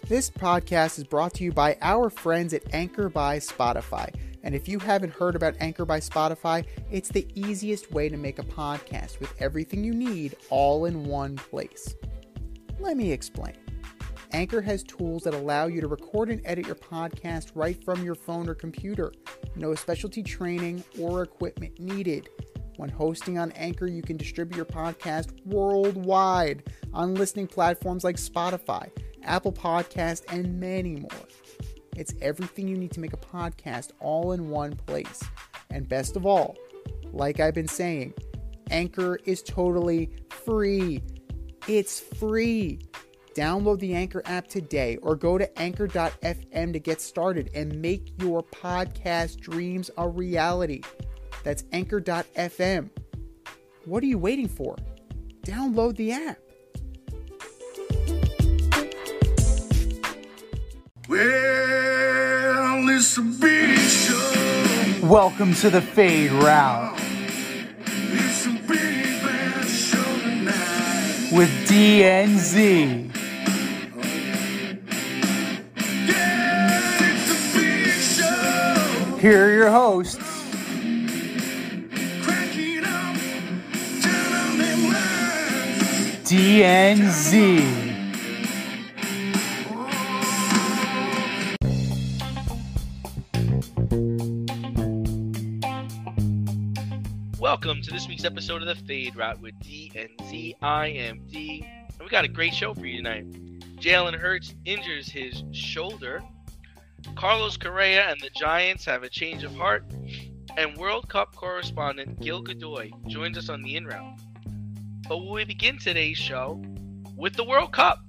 This podcast is brought to you by our friends at Anchor by Spotify. And if you haven't heard about Anchor by Spotify, it's the easiest way to make a podcast with everything you need all in one place. Let me explain. Anchor has tools that allow you to record and edit your podcast right from your phone or computer. No specialty training or equipment needed. When hosting on Anchor, you can distribute your podcast worldwide on listening platforms like Spotify, Apple Podcast, and many more. It's everything you need to make a podcast all in one place. And best of all, like I've been saying, Anchor is totally free. It's free. Download the Anchor app today or go to anchor.fm to get started and make your podcast dreams a reality. That's anchor.fm. What are you waiting for? Download the app. Well, it's a big show. Welcome to the Fade Route It's a big bad show tonight. with DNZ. Yeah, it's a big show. Here are your hosts, Crack it up, turn on them lights. DNZ. Welcome to this week's episode of The Fade Route with DNZ. I am D, and we got a great show for you tonight. Jalen Hurts injures his shoulder. Carlos Correa and the Giants have a change of heart. And World Cup correspondent Gil Godoy joins us on the in-round. But we begin today's show with the World Cup.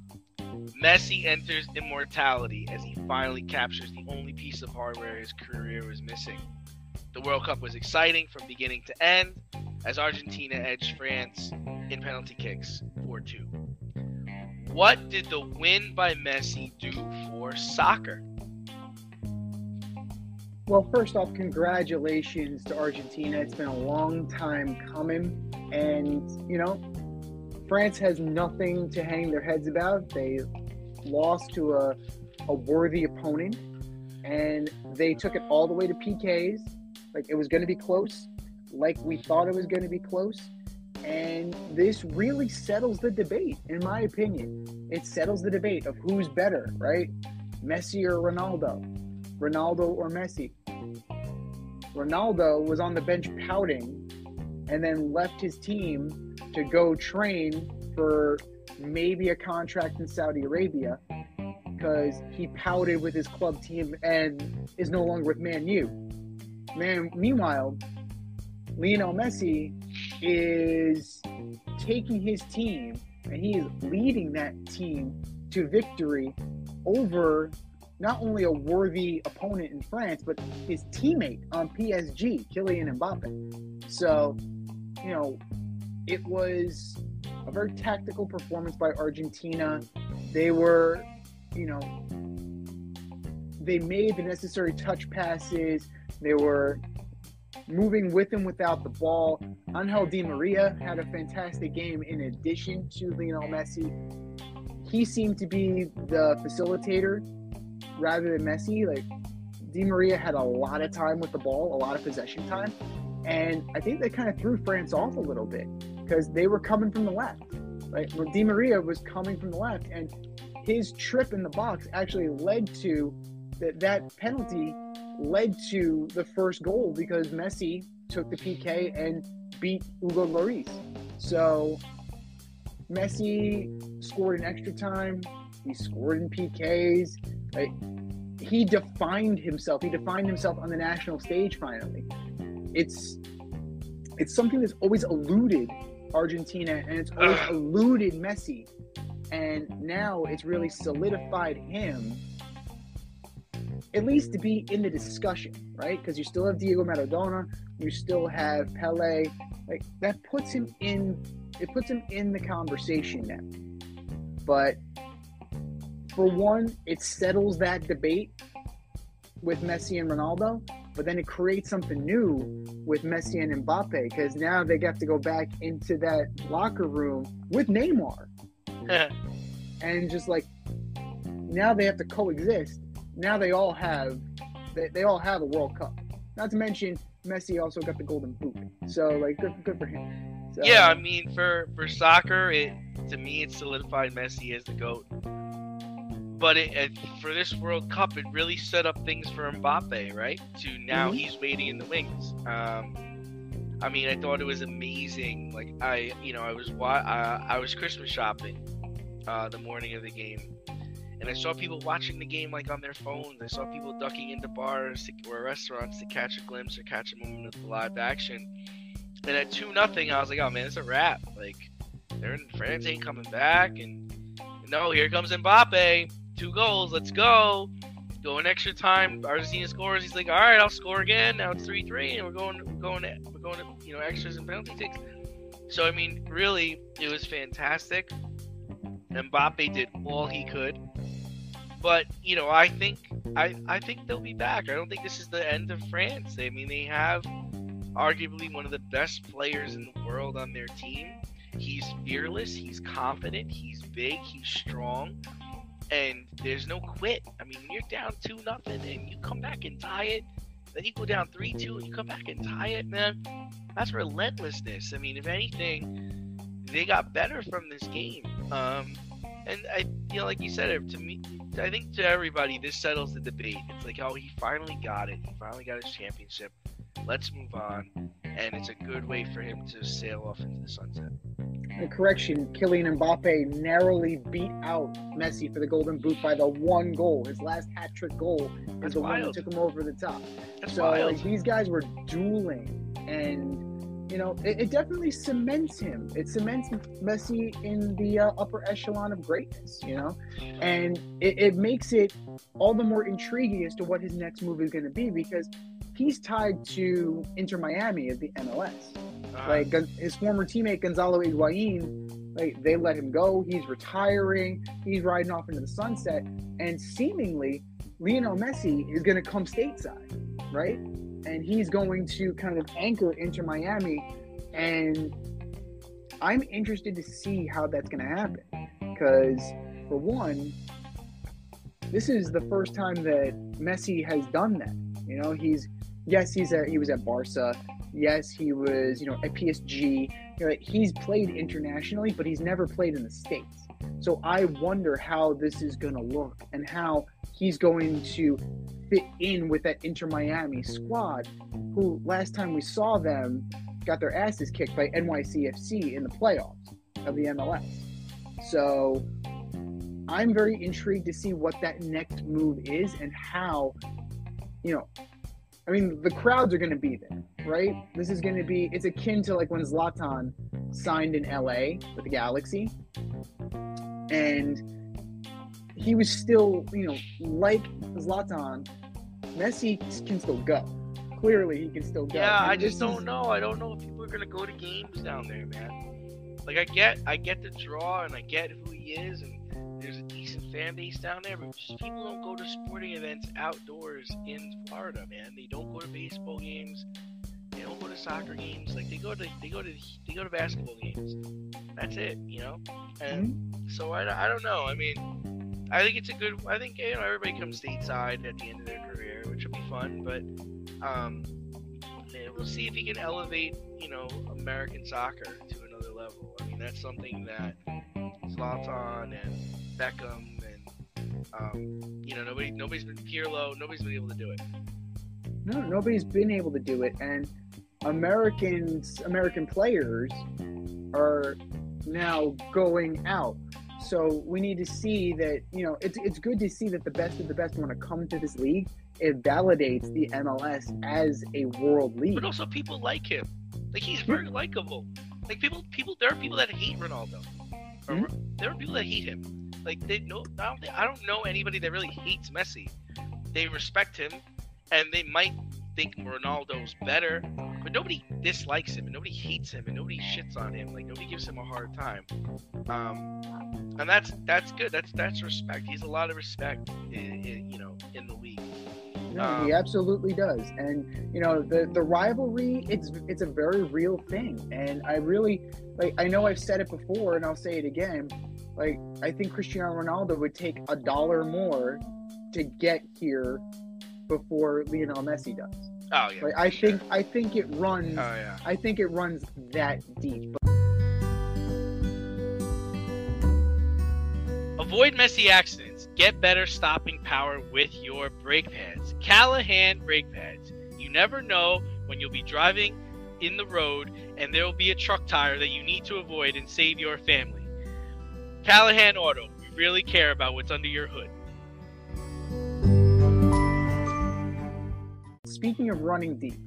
Messi enters immortality as he finally captures the only piece of hardware his career was missing. The World Cup was exciting from beginning to end as Argentina edged France in penalty kicks 4-2. What did the win by Messi do for soccer? Well, first off, congratulations to Argentina. It's been a long time coming. And, France has nothing to hang their heads about. They lost to a worthy opponent, and they took it all the way to PKs. Like, it was going to be close, like we thought it was going to be close. And this really settles the debate, in my opinion. It settles the debate of who's better, right? Messi or Ronaldo? Ronaldo or Messi? Ronaldo was on the bench pouting and then left his team to go train for maybe a contract in Saudi Arabia because he pouted with his club team and is no longer with Man U. Meanwhile, Lionel Messi is taking his team and he is leading that team to victory over not only a worthy opponent in France, but his teammate on PSG, Kylian Mbappe. So, it was a very tactical performance by Argentina. They were, they made the necessary touch passes. They were moving with and without the ball. Angel Di Maria had a fantastic game in addition to Lionel Messi. He seemed to be the facilitator rather than Messi. Like, Di Maria had a lot of time with the ball, a lot of possession time. And I think they kind of threw France off a little bit because they were coming from the left. Right? When Di Maria was coming from the left, and his trip in the box actually led to that penalty led to the first goal because Messi took the PK and beat Hugo Lloris. So Messi scored in extra time. He scored in PKs. Right? He defined himself. He defined himself on the national stage finally. It's something that's always eluded Argentina, and it's always eluded Messi. And now it's really solidified him, at least to be in the discussion, right? Because you still have Diego Maradona, you still have Pele. Like, that puts him in the conversation now. But for one, it settles that debate with Messi and Ronaldo, but then it creates something new with Messi and Mbappe because now they got to go back into that locker room with Neymar and just like Now they have to coexist. Now they all have a World Cup. Not to mention Messi also got the Golden Boot. So like good for him. So, yeah, I mean for soccer, to me it solidified Messi as the GOAT. But for this World Cup, it really set up things for Mbappe, right? To now he's waiting in the wings. I mean, I thought it was amazing. Like I was Christmas shopping the morning of the game, and I saw people watching the game like on their phones. I saw people ducking into bars or restaurants to catch a glimpse or catch a moment of the live action. And at 2-0, I was like, oh man, it's a wrap. Like, France ain't coming back, and no, here comes Mbappe. 2 goals, let's go. Go in extra time. Argentina scores. He's like, all right, I'll score again. Now it's 3-3, and we're going to extras and penalty kicks. So I mean, really, it was fantastic. Mbappe did all he could, but I think they'll be back. I don't think this is the end of France. I mean, they have arguably one of the best players in the world on their team. He's fearless. He's confident. He's big. He's strong. And there's no quit. I mean, when you're down 2-0 and you come back and tie it, then you go down 3-2 and you come back and tie it, man. That's relentlessness. I mean, if anything, they got better from this game. And like you said, to me, I think to everybody, this settles the debate. It's like, oh, he finally got it. He finally got his championship. Let's move on. And it's a good way for him to sail off into the sunset. A correction, Kylian Mbappe narrowly beat out Messi for the Golden Boot by the 1 goal. His last hat-trick goal is the one that took him over the top. That's so wild. Like, these guys were dueling, and it definitely cements him. It cements Messi in the upper echelon of greatness, and it makes it all the more intriguing as to what his next move is going to be, because he's tied to Inter Miami of the MLS. Like his former teammate Gonzalo Higuain, like they let him go. He's retiring. He's riding off into the sunset, and seemingly Lionel Messi is going to come stateside, right? And he's going to kind of anchor Inter Miami, and I'm interested to see how that's going to happen, because for one, this is the first time that Messi has done that. He was at Barca. Yes, he was, at PSG. He's played internationally, but he's never played in the States. So I wonder how this is going to look and how he's going to fit in with that Inter Miami squad, who last time we saw them got their asses kicked by NYCFC in the playoffs of the MLS. So I'm very intrigued to see what that next move is and how, the crowds are going to be there, right? This is going to be, it's akin to like when Zlatan signed in LA with the Galaxy. And he was still, like Zlatan, Messi can still go. Clearly, he can still go. Yeah, I just don't know. I don't know if people are going to go to games down there, man. Like, I get the draw, and I get who he is, and there's a decent fan base down there, but just people don't go to sporting events outdoors in Florida, man. They don't go to baseball games. They don't go to soccer games. Like, they go to basketball games. That's it, And so I don't know. I mean, I think it's a good. I think everybody comes stateside at the end of their career, which will be fun. But we'll see if he can elevate American soccer to another level. I mean, that's something that Zlatan and Beckham and nobody's been Pirlo. Nobody's been able to do it. No, nobody's been able to do it, and American players are now going out. So we need to see that, it's good to see that the best of the best want to come to this league. It validates the MLS as a world league. But also people like him. Like, he's very likable. Like, there are people that hate Ronaldo. There are people that hate him. Like, I don't know anybody that really hates Messi. They respect him, and they might think Ronaldo's better, but nobody dislikes him, and nobody hates him, and nobody shits on him. Like, nobody gives him a hard time. And that's good. That's respect. He's a lot of respect in the league. No, he absolutely does. And the rivalry, it's a very real thing. And I really, I know I've said it before, and I'll say it again. Like, I think Cristiano Ronaldo would take $1 more to get here before Lionel Messi does. Oh yeah. Like, I think it runs. Oh yeah. I think it runs that deep. Avoid messy accidents. Get better stopping power with your brake pads. Callahan brake pads. You never know when you'll be driving in the road and there will be a truck tire that you need to avoid and save your family. Callahan Auto. We really care about what's under your hood. Speaking of running deep,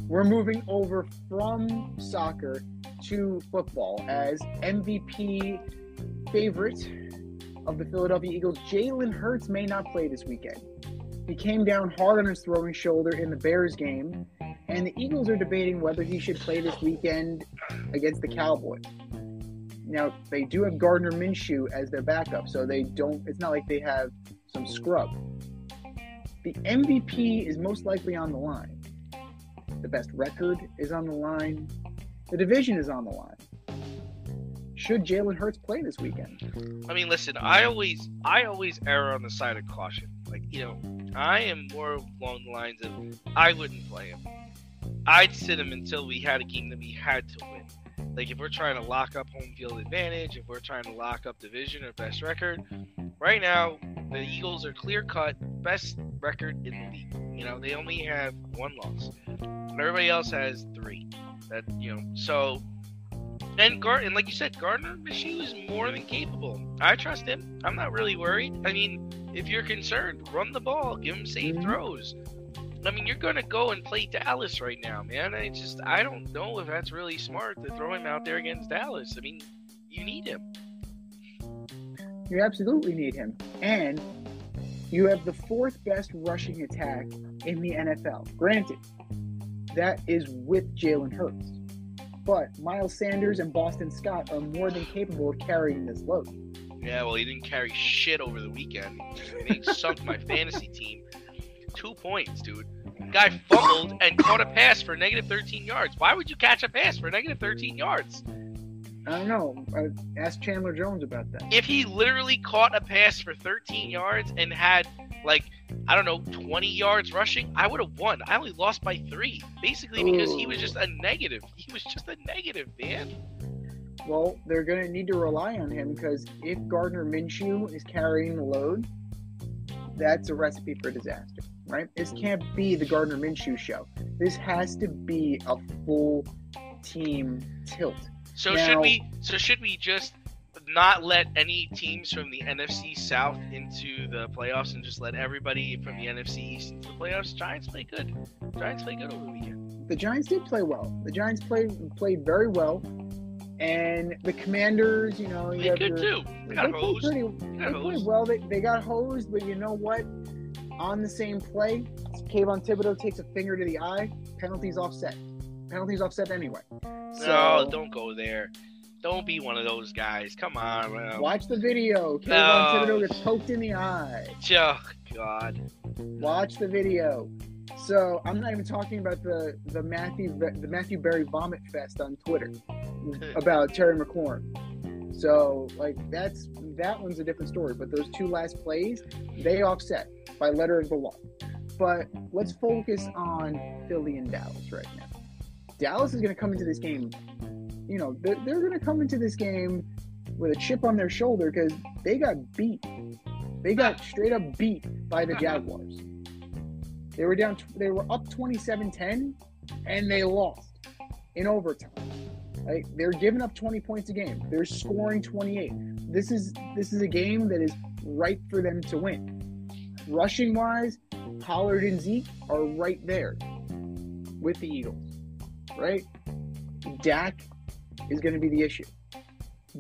we're moving over from soccer to football as MVP favorite of the Philadelphia Eagles, Jalen Hurts, may not play this weekend. He came down hard on his throwing shoulder in the Bears game, and the Eagles are debating whether he should play this weekend against the Cowboys. Now, they do have Gardner Minshew as their backup, so it's not like they have some scrub. The MVP is most likely on the line. The best record is on the line. The division is on the line. Should Jalen Hurts play this weekend? I mean, listen, I always err on the side of caution. Like, I am more along the lines of I wouldn't play him. I'd sit him until we had a game that we had to win. Like, if we're trying to lock up home field advantage, if we're trying to lock up division or best record, right now, the Eagles are clear-cut best record in the league. They only have 1 loss. Everybody else has 3. So... And like you said, Gardner Minshew is more than capable. I trust him. I'm not really worried. I mean, if you're concerned, run the ball. Give him safe throws. I mean, you're going to go and play Dallas right now, man. I don't know if that's really smart to throw him out there against Dallas. I mean, you need him. You absolutely need him. And you have the 4th best rushing attack in the NFL. Granted, that is with Jalen Hurts. But Miles Sanders and Boston Scott are more than capable of carrying this load. Yeah, well, he didn't carry shit over the weekend. He sunk my fantasy team. 2 points, dude. Guy fumbled and caught a pass for negative 13 yards. Why would you catch a pass for negative 13 yards? I don't know. Ask Chandler Jones about that. If he literally caught a pass for 13 yards and had, 20 yards rushing, I would have won. I only lost by 3. Basically because he was just a negative. He was just a negative, man. Well, they're going to need to rely on him because if Gardner Minshew is carrying the load, that's a recipe for disaster, right? This can't be the Gardner Minshew show. This has to be a full team tilt. So should we just not let any teams from the NFC South into the playoffs and just let everybody from the NFC East into the playoffs? Giants play good. Giants play good over the weekend. The Giants did play well. The Giants played very well. And the Commanders, they good too. They got hosed. They played well. They got hosed, but you know what? On the same play, Kayvon Thibodeau takes a finger to the eye. Penalties offset. Penalties offset anyway. No, don't go there. Don't be one of those guys. Come on, man. Watch the video. Kayvon Thibodeau gets poked in the eye. Oh, God. Watch the video. So I'm not even talking about the Matthew Berry vomit fest on Twitter about Terry McLaurin. So that one's a different story. But those 2 last plays, they offset by letter of the law. But let's focus on Philly and Dallas right now. Dallas is going to come into this game. They're going to come into this game with a chip on their shoulder because they got beat. They got straight up beat by the Jaguars. They were up 27-10, and they lost in overtime. Like, they're giving up 20 points a game. They're scoring 28. This is a game that is ripe for them to win. Rushing wise, Pollard and Zeke are right there with the Eagles, right? Dak is going to be the issue.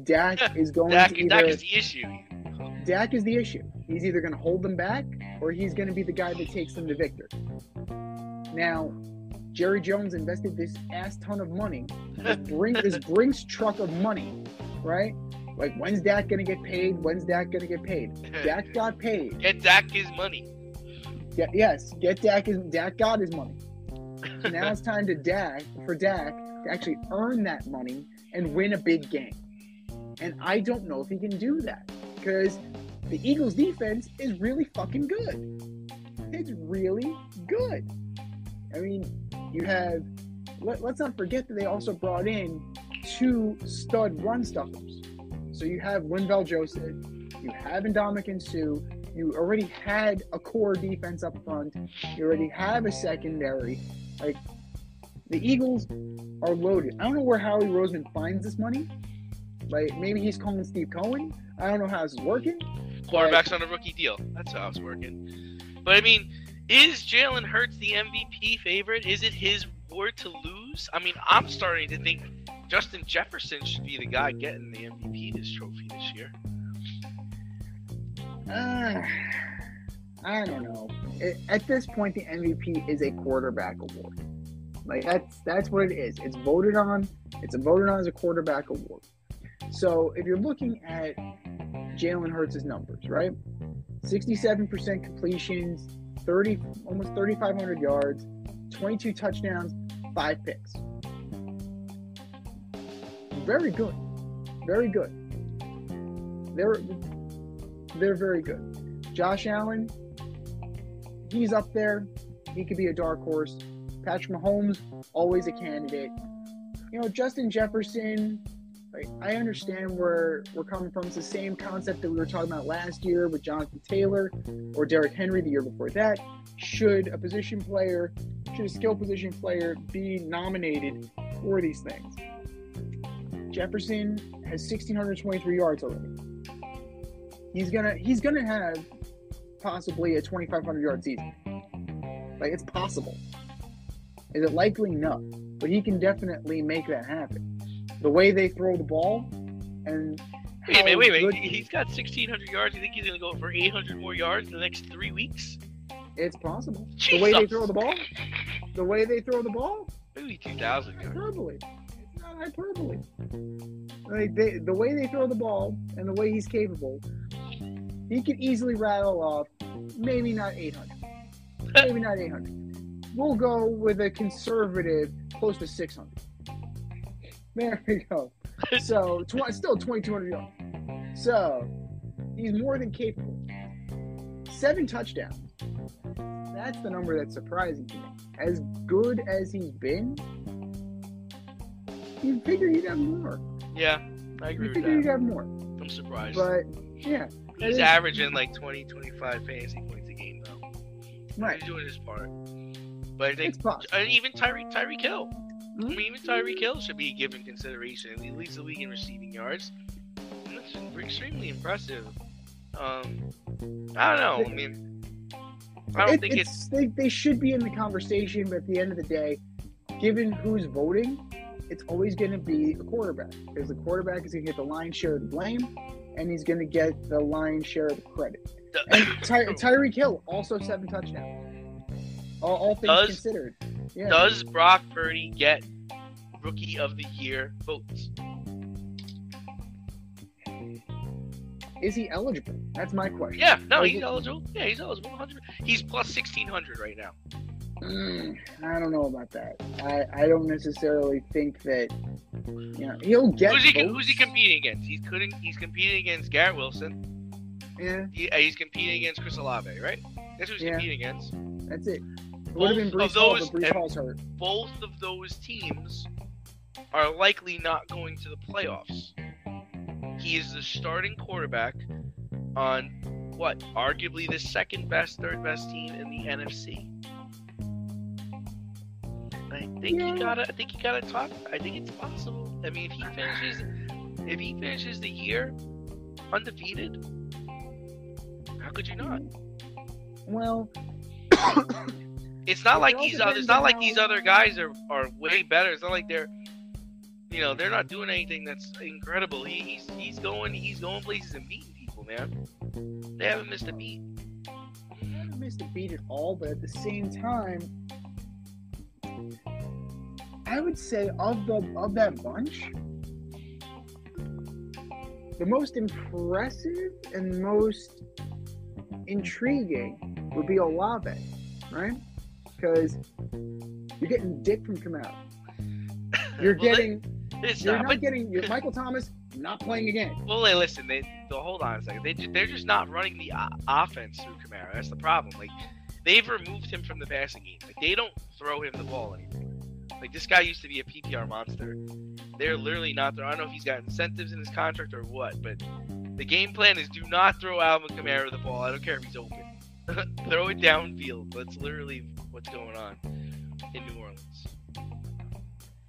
Dak is the issue. Dak is the issue. He's either going to hold them back or he's going to be the guy that takes them to victory. Now, Jerry Jones invested this ass ton of money, this Brinks truck of money, right? Like, when's Dak going to get paid? When's Dak going to get paid? Dak got paid. Get Dak his money. Dak got his money. So now it's time for Dak to actually earn that money and win a big game. And I don't know if he can do that because the Eagles' defense is really fucking good. It's really good. I mean, you have, let's not forget that they also brought in 2 stud run stuffers. So you have Linval Joseph, you have Ndamukong Suh, you already had a core defense up front, you already have a secondary. Like, the Eagles are loaded. I don't know where Howie Roseman finds this money. Like, maybe he's calling Steve Cohen. I don't know how this is working. Quarterback's on a rookie deal. That's how it's working. But, I mean, is Jalen Hurts the MVP favorite? Is it his award to lose? I mean, I'm starting to think Justin Jefferson should be the guy getting the MVP this trophy this year. I don't know. At this point, the MVP is a quarterback award. Like, that's what it is. It's voted on. It's voted on as a quarterback award. So if you're looking at Jalen Hurts' numbers, right? 67% completions, almost 3,500 yards, 22 touchdowns, 5 picks. Very good. Very good. They're very good. Josh Allen, he's up there. He could be a dark horse. Patrick Mahomes, always a candidate. Justin Jefferson, like, I understand where we're coming from. It's the same concept that we were talking about last year with Jonathan Taylor or Derrick Henry the year before that. Should a skill position player be nominated for these things? Jefferson has 1,623 yards already. He's gonna have possibly a 2,500 yard season. Like, it's possible. Is it likely? No. But he can definitely make that happen. The way they throw the ball and Wait a minute. He's got 1,600 yards. You think he's going to go for 800 more yards in the next 3 weeks? It's possible. Jesus. The way they throw the ball? Maybe 2,000 yards. Hyperbole. It's not hyperbole. Like, the way they throw the ball and the way he's capable, he could easily rattle off maybe not 800. Maybe not 800. We'll go with a conservative close to 600. There we go. So, still 2,200 yards. So, he's more than capable. 7 touchdowns. That's the number that's surprising to me. As good as he's been, you figure he'd have more. Yeah, I agree with You figure he'd that. have more. I'm surprised. But, yeah. He's averaging like 20, 25 fantasy points a game, though. Right. He's doing his part. But I think It's possible. even Tyreek Hill. Mm-hmm. I mean, even Tyreek Hill should be given consideration. He leads the league in receiving yards. And that's extremely impressive. I don't know. I mean, I don't think it's... They should be in the conversation, but at the end of the day, given who's voting, it's always going to be the quarterback. Because the quarterback is going to get the lion's share of the blame, and he's going to get the lion's share of the credit. And Tyreek Hill, also 7 touchdowns. All things considered. Yeah. Does Brock Purdy get Rookie of the Year votes? Is he eligible? That's my question. Yeah, no, he's eligible. Yeah, he's eligible. 100. He's plus 1,600 right now. I don't know about that. I don't necessarily think that. He'll get. Who's he competing against? He's competing against Garrett Wilson. Yeah. He's competing against Chris Olave, right? That's who he's competing against. That's it. It would have been Breece Hall, but Breece Hall's hurt. Both of those teams are likely not going to the playoffs. He is the starting quarterback on what? Arguably the second best, third best team in the NFC. I think you gotta talk. I think it's possible. I mean, if he finishes the year undefeated, how could you not? Well, it's not like these other guys are way better. It's not like they're not doing anything that's incredible. He's going places and beating people, man. They haven't missed a beat. They haven't missed a beat at all, but at the same time, I would say of that bunch, the most impressive and most intriguing would be Olave, right? Because you're getting dick from Clout. You're getting It's You're not. not But getting Michael Thomas not playing again. well, hey, listen. Hold on a second. They're just not running the offense through Kamara. That's the problem. Like they've removed him from the passing game. Like they don't throw him the ball anymore. Like this guy used to be a PPR monster. They're literally not throwing. I don't know if he's got incentives in his contract or what, but the game plan is do not throw Alvin Kamara the ball. I don't care if he's open. Throw it downfield. That's literally what's going on in New Orleans.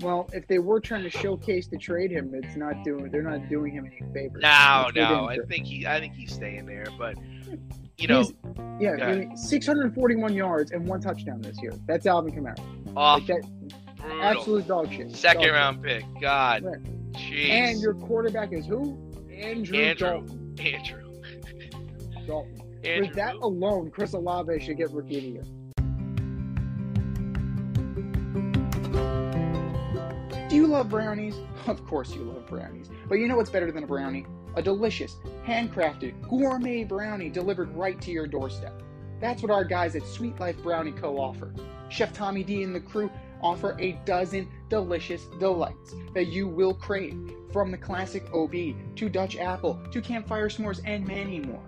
Well, if they were trying to showcase to trade him, they're not doing him any favors. No. I I think he's staying there, but you know, yeah, 641 yards and 1 touchdown this year. That's Alvin Kamara. off Like that, brutal. absolute dog shit. Second Dog round pick. God. Right. Jeez. And your quarterback is who? Andrew Dalton. Andrew. Dalton. Andrew. For that alone, Chris Olave should get Rookie of the Year. Do you love brownies? Of course you love brownies. But you know what's better than a brownie? A delicious, handcrafted, gourmet brownie delivered right to your doorstep. That's what our guys at Sweet Life Brownie Co. offer. Chef Tommy D and the crew offer a dozen delicious delights that you will crave, from the classic OB to Dutch apple to campfire s'mores and many more.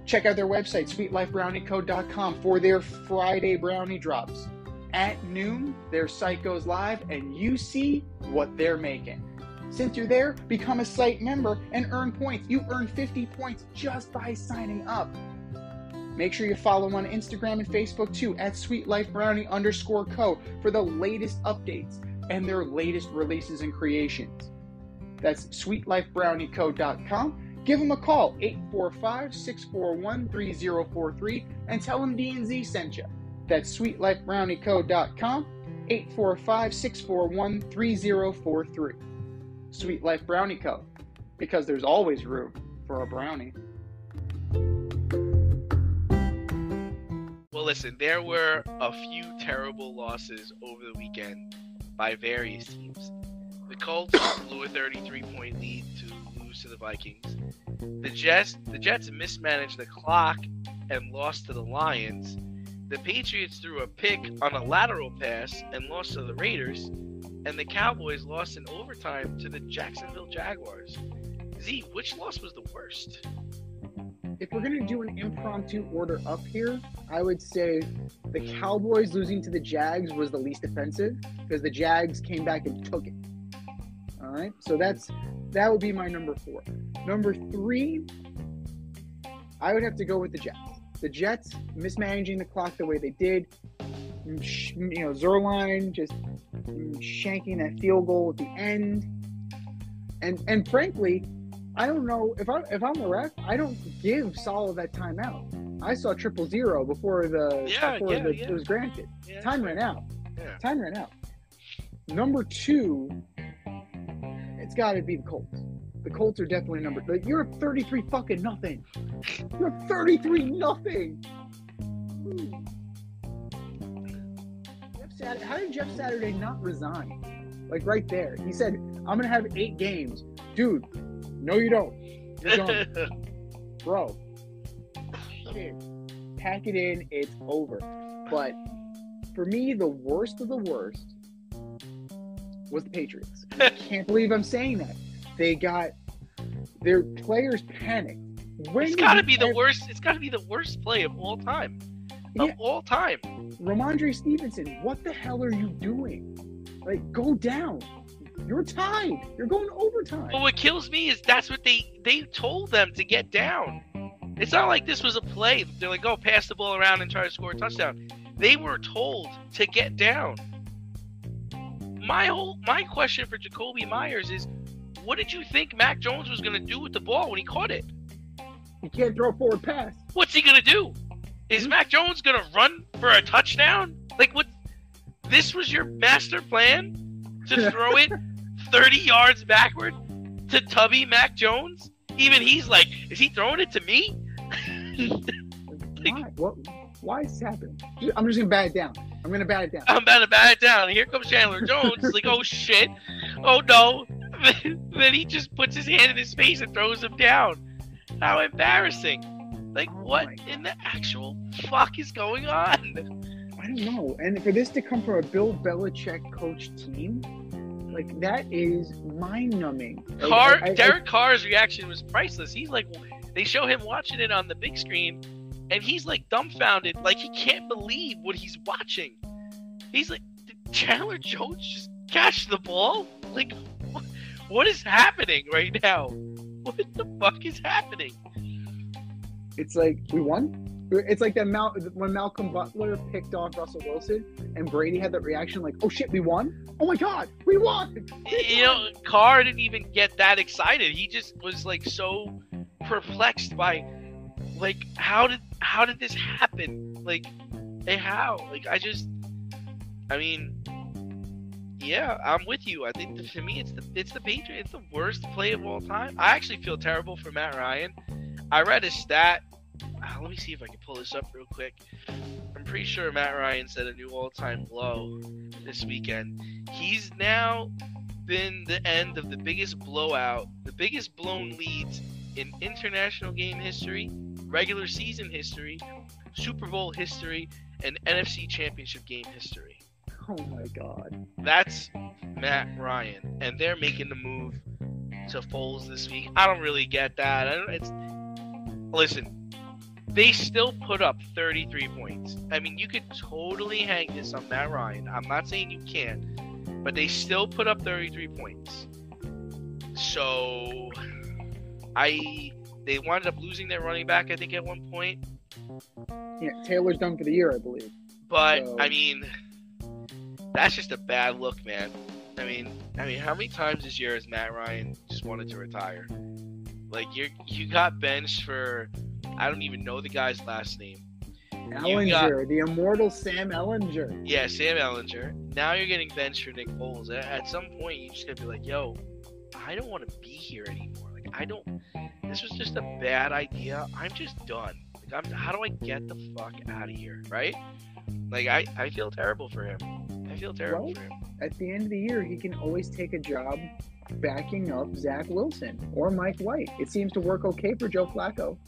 Check out their website, sweetlifebrownieco.com, for their Friday brownie drops. At noon, their site goes live and you see what they're making. Since you're there, become a site member and earn points. You earn 50 points just by signing up. Make sure you follow on Instagram and Facebook too, at sweetlifebrownie_co, for the latest updates and their latest releases and creations. That's sweetlifebrownieco.com. Give them a call, 845-641-3043, and tell them D&Z sent you. That's sweetlifebrownieco.com, 845-641-3043. Sweet Life Brownie Co., because there's always room for a brownie. Well, listen, there were a few terrible losses over the weekend by various teams. The Colts blew a 33-point lead to lose to the Vikings. The Jets mismanaged the clock and lost to the Lions. The Patriots threw a pick on a lateral pass and lost to the Raiders. And the Cowboys lost in overtime to the Jacksonville Jaguars. Z, which loss was the worst? If we're going to do an impromptu order up here, I would say the Cowboys losing to the Jags was the least offensive, because the Jags came back and took it. All right, so that would be my number 4. Number 3, I would have to go with the Jets. The Jets mismanaging the clock the way they did. Zerline just shanking that field goal at the end. And frankly, I don't know if I'm the ref, I don't give Salah that timeout. I saw 0-0 before it was granted. Yeah, Time ran out. Yeah. Time ran out. Number 2, it's got to be the Colts. The Colts are definitely number. You're up 33 fucking nothing. You're up 33 nothing. How did Jeff Saturday not resign? Like right there, he said, "I'm gonna have 8 games, dude." No, you don't. You're done, bro. Shit, pack it in. It's over. But for me, the worst of the worst was the Patriots. I can't believe I'm saying that. They got their players panicked. It's got to be the worst. It's got to be the worst play of all time. All time. Ramondre Stevenson, what the hell are you doing? Like, go down. You're tied. You're going overtime. But what kills me is that's what they told them to get down. It's not like this was a play. They're like, oh, pass the ball around and try to score a touchdown. They were told to get down. My question for Jacoby Myers is, what did you think Mac Jones was going to do with the ball when he caught it? He can't throw a forward pass. What's he going to do? Is Mac Jones going to run for a touchdown? Like, what? This was your master plan? To throw it 30 yards backward to Tubby Mac Jones? Even he's like, is he throwing it to me? Why? Why is this happening? I'm just going to bat it down. I'm going to bat it down. I'm about to bat it down. And here comes Chandler Jones. It's like, oh, shit. Oh, no. Then he just puts his hand in his face and throws him down. How embarrassing. Like, what in the actual fuck is going on? I don't know. And for this to come from a Bill Belichick coach team, Like, that is mind-numbing. Derek Carr's reaction was priceless. He's like, they show him watching it on the big screen, and he's like dumbfounded, like he can't believe what he's watching. He's like, did Chandler Jones just catch the ball? Like, what is happening right now? What the fuck is happening? It's like, we won? It's like when Malcolm Butler picked off Russell Wilson and Brady had that reaction like, oh shit, we won? Oh my God, we won! You know, Carr didn't even get that excited. He just was like so perplexed by, like, how did this happen? Like, hey, how? Like, I mean, yeah, I'm with you. I think to me, it's the Patriots. It's the worst play of all time. I actually feel terrible for Matt Ryan. I read a stat. Let me see if I can pull this up real quick. I'm pretty sure Matt Ryan set a new all-time low this weekend. He's now been the end of the biggest blowout, the biggest blown leads in international game history, regular season history, Super Bowl history, and NFC Championship game history. Oh my God. That's Matt Ryan, and they're making the move to Foles this week. I don't really get that. Listen. They still put up 33 points. I mean, you could totally hang this on Matt Ryan. I'm not saying you can't, but they still put up 33 points. So, they wound up losing their running back, I think, at one point. Yeah, Taylor's done for the year, I believe. But, so... I mean, that's just a bad look, man. I mean, how many times this year has Matt Ryan just wanted to retire? Like, you got benched for... I don't even know the guy's last name. Ellinger, the immortal Sam Ellinger. Yeah, Sam Ellinger. Now you're getting benched for Nick Foles. At some point, you just gotta be like, yo, I don't want to be here anymore. Like, this was just a bad idea. I'm just done. Like, how do I get the fuck out of here, right? Like, I feel terrible for him. For him. At the end of the year, he can always take a job backing up Zach Wilson or Mike White. It seems to work okay for Joe Flacco.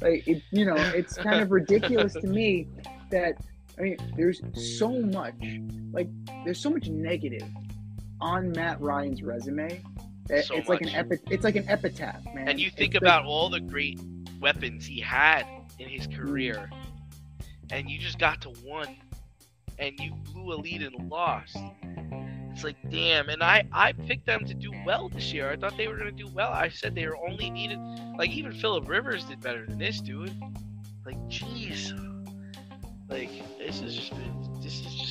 Like, it's kind of ridiculous to me that, I mean, there's so much negative on Matt Ryan's resume that So it's much. like an epitaph, man. And you think about all the great weapons he had in his career, and you just got to one, and you blew a lead and lost. It's like, damn. And I picked them to do well this year. I thought they were going to do well. I said they were only needed. Like, even Phillip Rivers did better than this dude. Like, jeez. Like, this has just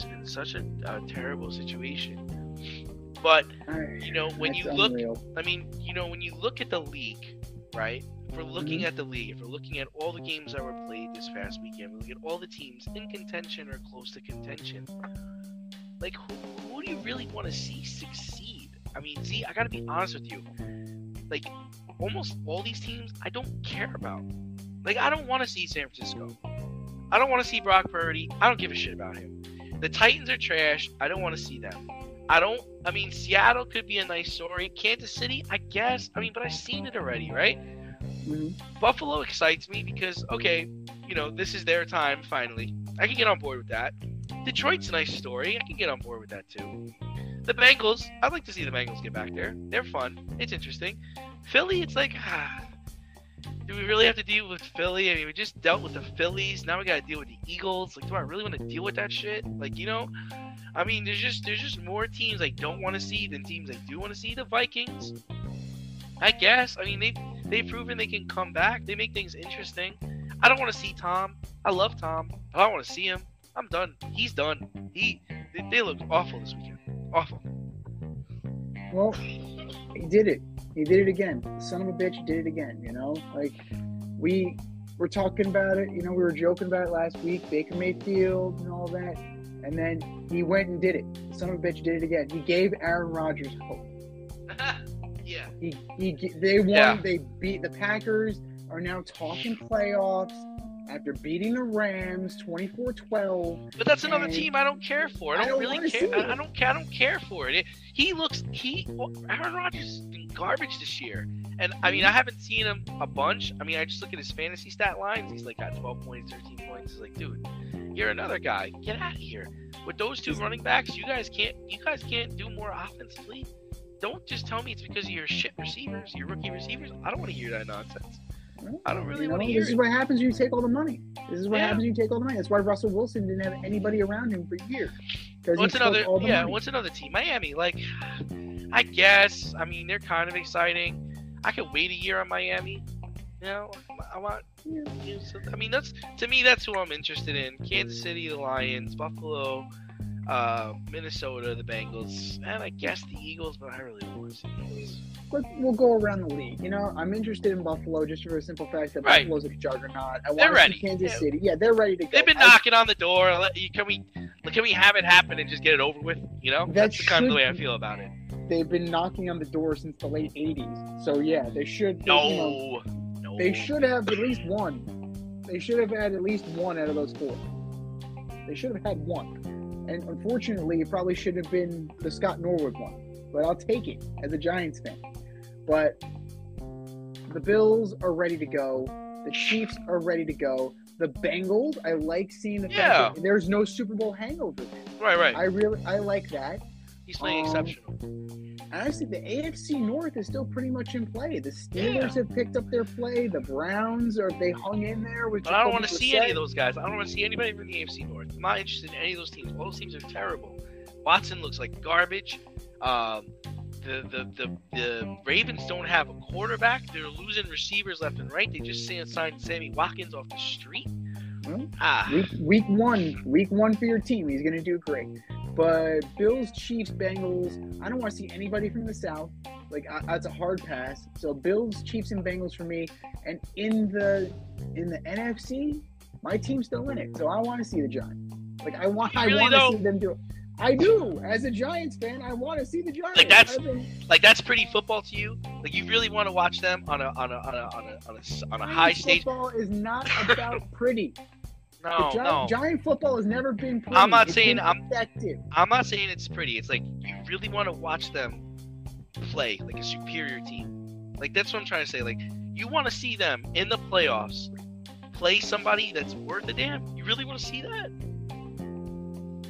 been such a terrible situation. But, when you look, unreal. I mean, when you look at the league, right? If we're looking at the league, if we're looking at all the games that were played this past weekend, we look at all the teams in contention or close to contention. Like, who do you really want to see succeed? I mean, see, I gotta be honest with you. Like, almost all these teams, I don't care about. Like, I don't want to see San Francisco. I don't want to see Brock Purdy. I don't give a shit about him. The Titans are trash. I don't want to see them. I mean, Seattle could be a nice story. Kansas City, I guess. I mean, but I've seen it already, right? Mm-hmm. Buffalo excites me because, okay, this is their time, finally. I can get on board with that. Detroit's a nice story. I can get on board with that, too. The Bengals, I'd like to see the Bengals get back there. They're fun. It's interesting. Philly, it's like, do we really have to deal with Philly? I mean, we just dealt with the Phillies. Now we got to deal with the Eagles. Like, do I really want to deal with that shit? Like, I mean, there's just more teams I don't want to see than teams I do want to see. The Vikings, I guess. I mean, they've proven they can come back. They make things interesting. I don't want to see Tom. I love Tom. I don't want to see him. I'm done. He's done. They look awful this weekend. Awful. Well, he did it. He did it again. The son of a bitch did it again, Like, we were talking about it, we were joking about it last week, Baker Mayfield and all that. And then he went and did it. The son of a bitch did it again. He gave Aaron Rodgers hope. Yeah. They won. Yeah. They beat the Packers, are now talking playoffs after beating the Rams 24-12. But that's another team I don't care for. I don't really care. I don't care for it. Aaron Rodgers has been garbage this year. And I mean, I haven't seen him a bunch. I mean, I just look at his fantasy stat lines. He's like got 12 points, 13 points. It's like, dude, you're another guy. Get out of here. with those two running backs, you guys can't do more offensively. Don't just tell me it's because of your shit receivers, your rookie receivers. I don't want to hear that nonsense. I don't really want to hear This is it. what happens when you take all the money. That's why Russell Wilson didn't have anybody around him for years. What's another team? Miami. Like, I guess. I mean, they're kind of exciting. I could wait a year on Miami. You know, I want. I mean, that's who I'm interested in. Kansas City, the Lions, Buffalo, Minnesota, the Bengals, and I guess the Eagles. But I really don't want to see the Eagles. But we'll go around the league. You know, I'm interested in Buffalo just for the simple fact that Buffalo's a juggernaut. I want to see Kansas City. Yeah, they're ready to go. They've been knocking on the door. Can we have it happen and just get it over with? You know, that's kind of the way I feel about it. They've been knocking on the door since the late '80s. So yeah, they should. No. They should have at least one. They should have had at least one out of those four. They should have had one. And unfortunately, it probably should have been the Scott Norwood one. But I'll take it as a Giants fan. But the Bills are ready to go. The Chiefs are ready to go. The Bengals, I like seeing the fact that there's no Super Bowl hangover there. Right. I like that. He's playing exceptional. Honestly, the AFC North is still pretty much in play. The Steelers have picked up their play. The Browns they hung in there with. But I don't want to see any of those guys. I don't want to see anybody from the AFC North. I'm not interested in any of those teams. All those teams are terrible. Watson looks like garbage. The Ravens don't have a quarterback. They're losing receivers left and right. They just signed Sammy Watkins off the street. Week one for your team. He's going to do great. But Bills, Chiefs, Bengals, I don't want to see anybody from the South. Like, that's a hard pass. So Bills, Chiefs, and Bengals for me. And in the NFC, my team's still in it. So I want to see the Giants. Like, I want to see them do it. I do. As a Giants fan, I want to see the Giants. That's pretty football to you. Like, you really want to watch them on a high stage. Football is not about pretty. No. Giant football has never been pretty. I'm not saying effective. I'm not saying it's pretty. It's like you really want to watch them play like a superior team. Like, that's what I'm trying to say. Like, you want to see them in the playoffs play somebody that's worth a damn. You really want to see that?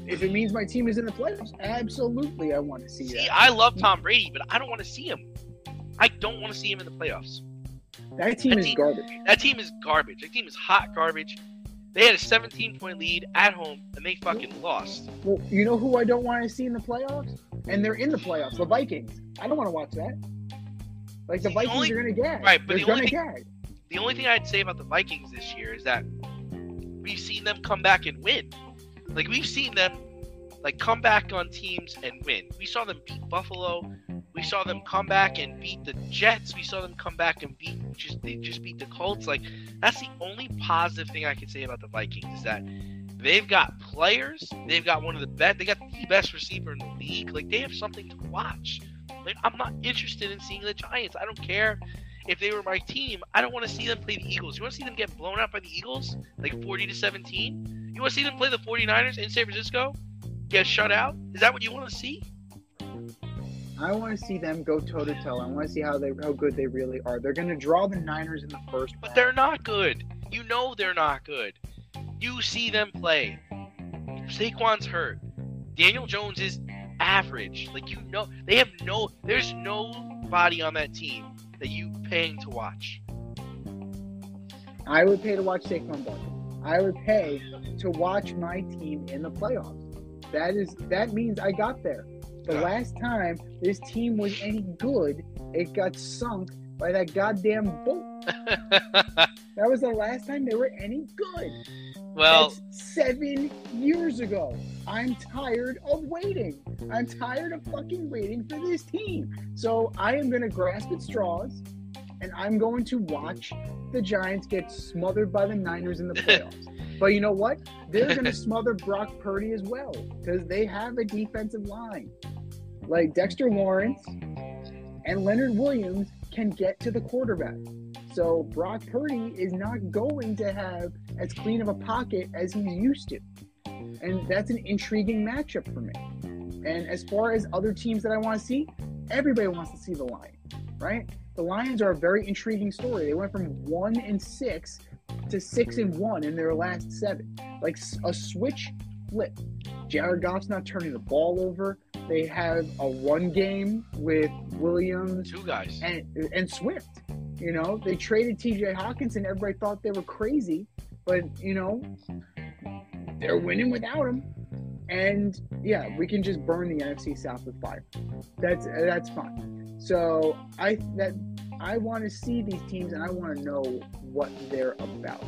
If it means my team is in the playoffs, absolutely, I want to see that. I love Tom Brady, but I don't want to see him. I don't want to see him in the playoffs. That team is garbage. That team is garbage. That team is hot garbage. They had a 17-point lead at home, and they fucking lost. Well, you know who I don't want to see in the playoffs? And they're in the playoffs, the Vikings. I don't want to watch that. Like, the Vikings are going to gag. Right, but they're going to gag. The only thing I'd say about the Vikings this year is that we've seen them come back and win. Like, we've seen them, like, come back on teams and win. We saw them beat Buffalo. We saw them come back and beat the Jets. We saw them come back and beat the Colts. Like, that's the only positive thing I can say about the Vikings is that they've got players. They've got one of the best. They got the best receiver in the league. Like, they have something to watch. Like, I'm not interested in seeing the Giants. I don't care if they were my team. I don't want to see them play the Eagles. You want to see them get blown out by the Eagles, like 40-17? You want to see them play the 49ers in San Francisco, get shut out? Is that what you want to see? I want to see them go toe-to-toe. I want to see how good they really are. They're going to draw the Niners in the first round. But they're not good. You know they're not good. You see them play. Saquon's hurt. Daniel Jones is average. Like, you know, there's nobody on that team that you paying to watch. I would pay to watch Saquon Barkley. I would pay to watch my team in the playoffs. That means I got there. The last time this team was any good, it got sunk by that goddamn boat. That was the last time they were any good. Well, that's 7 years ago. I'm tired of waiting. I'm tired of fucking waiting for this team. So I am going to grasp at straws, and I'm going to watch the Giants get smothered by the Niners in the playoffs. But you know what? They're going to smother Brock Purdy as well because they have a defensive line. Like Dexter Lawrence and Leonard Williams can get to the quarterback. So Brock Purdy is not going to have as clean of a pocket as he's used to. And that's an intriguing matchup for me. And as far as other teams that I want to see, everybody wants to see the Lions, right? The Lions are a very intriguing story. They went from 1-6 to 6-1 in their last 7. Like a switch flip. Jared Goff's not turning the ball over. They have a run game with Williams, 2 guys. and Swift. You know, they traded TJ Hawkinson. Everybody thought they were crazy, but, you know, they're winning without him. And, yeah, we can just burn the NFC South with fire. That's fine. So I want to see these teams, and I want to know what they're about.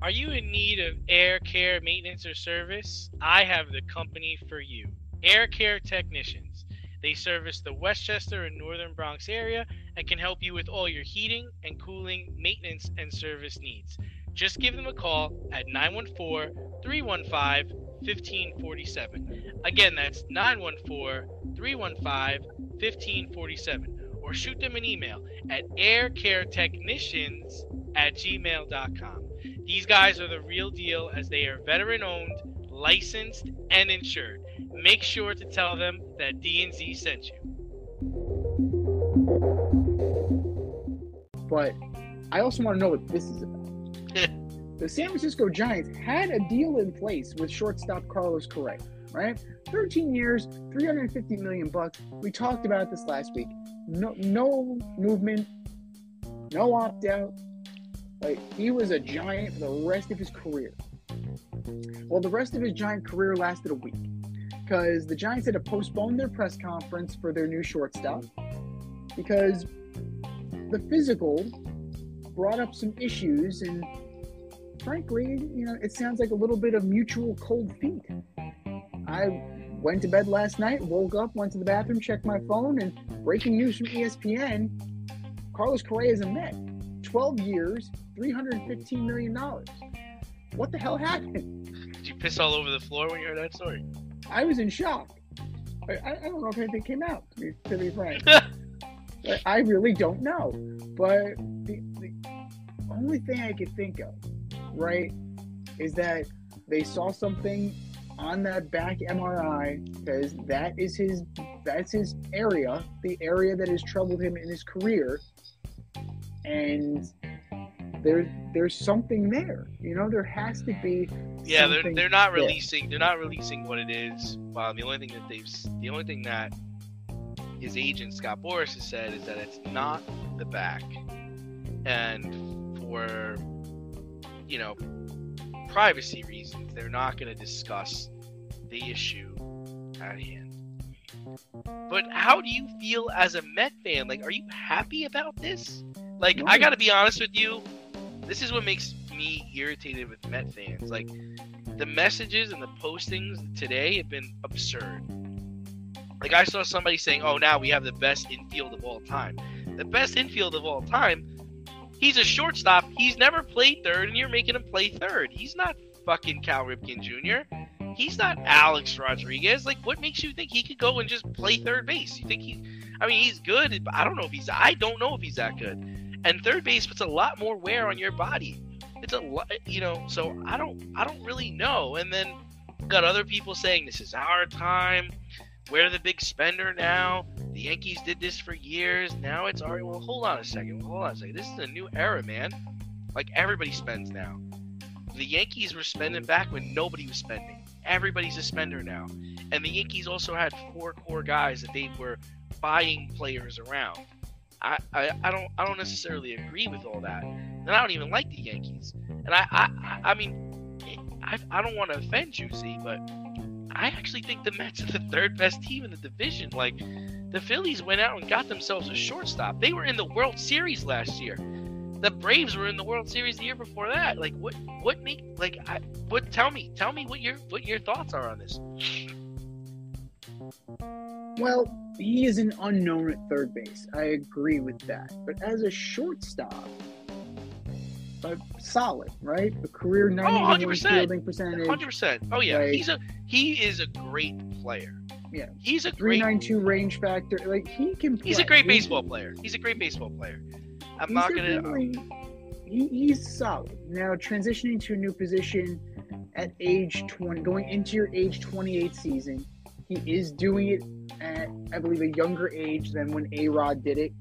Are you in need of air care maintenance or service? I have the company for you. Air Care Technicians. They service the Westchester and Northern Bronx area and can help you with all your heating and cooling, maintenance, and service needs. Just give them a call at 914-315-1547. Again, that's 914-315-1547. Or shoot them an email at aircaretechnicians@gmail.com. These guys are the real deal as they are veteran-owned, licensed, and insured. Make sure to tell them that D&Z sent you. But I also want to know what this is about. The San Francisco Giants had a deal in place with shortstop Carlos Correa, right? 13 years, $350 million. We talked about this last week. No movement, no opt-out. Like, he was a Giant for the rest of his career. Well, the rest of his Giant career lasted a week because the Giants had to postpone their press conference for their new shortstop because the physical brought up some issues, and frankly, you know, it sounds like a little bit of mutual cold feet. I went to bed last night, woke up, went to the bathroom, checked my phone, and breaking news from ESPN, Carlos Correa is a Met. 12 years, $315 million. What the hell happened? Did you piss all over the floor when you heard that story? I was in shock. I don't know if anything came out, to be frank. I really don't know. But the only thing I could think of, right, is that they saw something on that back MRI, because that's his area, the area that has troubled him in his career. And there's something there, you know. There has to be. Yeah, they're not releasing. They're not releasing what it is. Wow, the only thing that his agent Scott Boras has said is that it's not the back, and for, you know, privacy reasons, they're not going to discuss the issue at hand. But how do you feel as a Met fan? Like, are you happy about this? Like, I gotta be honest with you, this is what makes me irritated with Met fans. Like, the messages and the postings today have been absurd. Like, I saw somebody saying, oh, now we have the best infield of all time. The best infield of all time? He's a shortstop. He's never played third, and you're making him play third. He's not fucking Cal Ripken Jr. He's not Alex Rodriguez. Like, what makes you think he could go and just play third base? You think he's good, but I don't know if he's that good. And third base puts a lot more wear on your body. It's a lot, you know, so I don't really know. And then got other people saying this is our time. We're the big spender now. The Yankees did this for years. Now it's our, well, hold on a second. This is a new era, man. Like, everybody spends now. The Yankees were spending back when nobody was spending. Everybody's a spender now. And the Yankees also had 4 core guys that they were buying players around. I don't necessarily agree with all that, and I don't even like the Yankees. And I mean, I don't want to offend you, Z, but I actually think the Mets are the 3rd best team in the division. Like, the Phillies went out and got themselves a shortstop. They were in the World Series last year. The Braves were in the World Series the year before that. Like, tell me what your thoughts are on this. Well, he is an unknown at third base. I agree with that. But as a shortstop, solid, right? A career 91 fielding percentage. 100%. Oh yeah, like, he is a great player. Yeah, he's a 392 range factor. Like, he can play. He's a great baseball player. He's solid. Now, transitioning to a new position at age 20, going into your age 28 season, he is doing it at, I believe, a younger age than when A-Rod did it.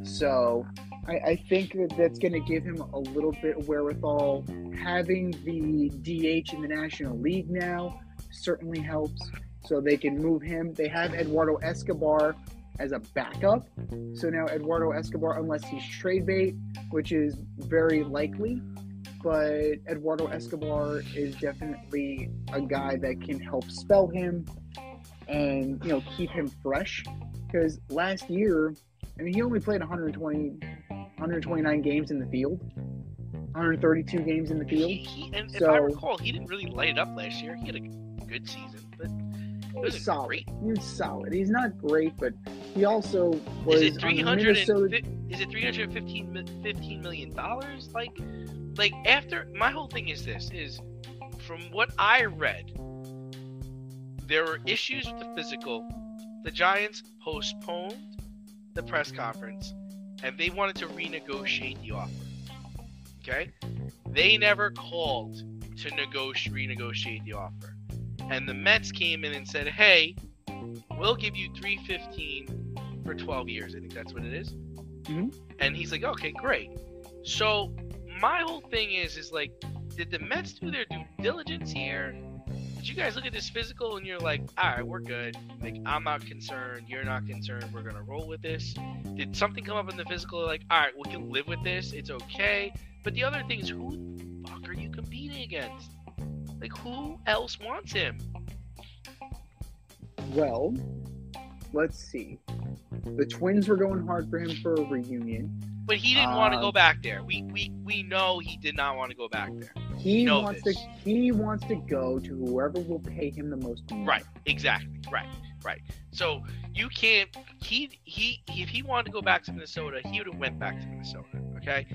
So I think that's going to give him a little bit of wherewithal. Having the DH in the National League now certainly helps. So they can move him. They have Eduardo Escobar as a backup. So now Eduardo Escobar, unless he's trade bait, which is very likely, but Eduardo Escobar is definitely a guy that can help spell him and, keep him fresh. Because last year, he only played 129 games in the field, 132 games in the field. If I recall, he didn't really light it up last year. He had a good season, but it wasn't solid. great. He's solid. He's not great, but he also was Is it Minnesota. Is it $315 million? Like after my whole thing is this is from what I read, there were issues with the physical. The Giants postponed the press conference, and they wanted to renegotiate the offer. Okay, they never called to renegotiate the offer, and the Mets came in and said, "Hey, we'll give you $315 for 12 years." I think that's what it is. Mm-hmm. And he's like, "Okay, great." So my whole thing is like, did the Mets do their due diligence here? Did you guys look at this physical and you're like, all right, we're good. Like, I'm not concerned. You're not concerned. We're going to roll with this. Did something come up in the physical like, all right, we can live with this. It's okay. But the other thing is, who the fuck are you competing against? Like, who else wants him? Well, let's see. The Twins were going hard for him for a reunion. But he didn't want to go back there. We know he did not want to go back there. He wants to go to whoever will pay him the most money. Right. Exactly. Right. So you can't. If he wanted to go back to Minnesota, he would have went back to Minnesota. Okay.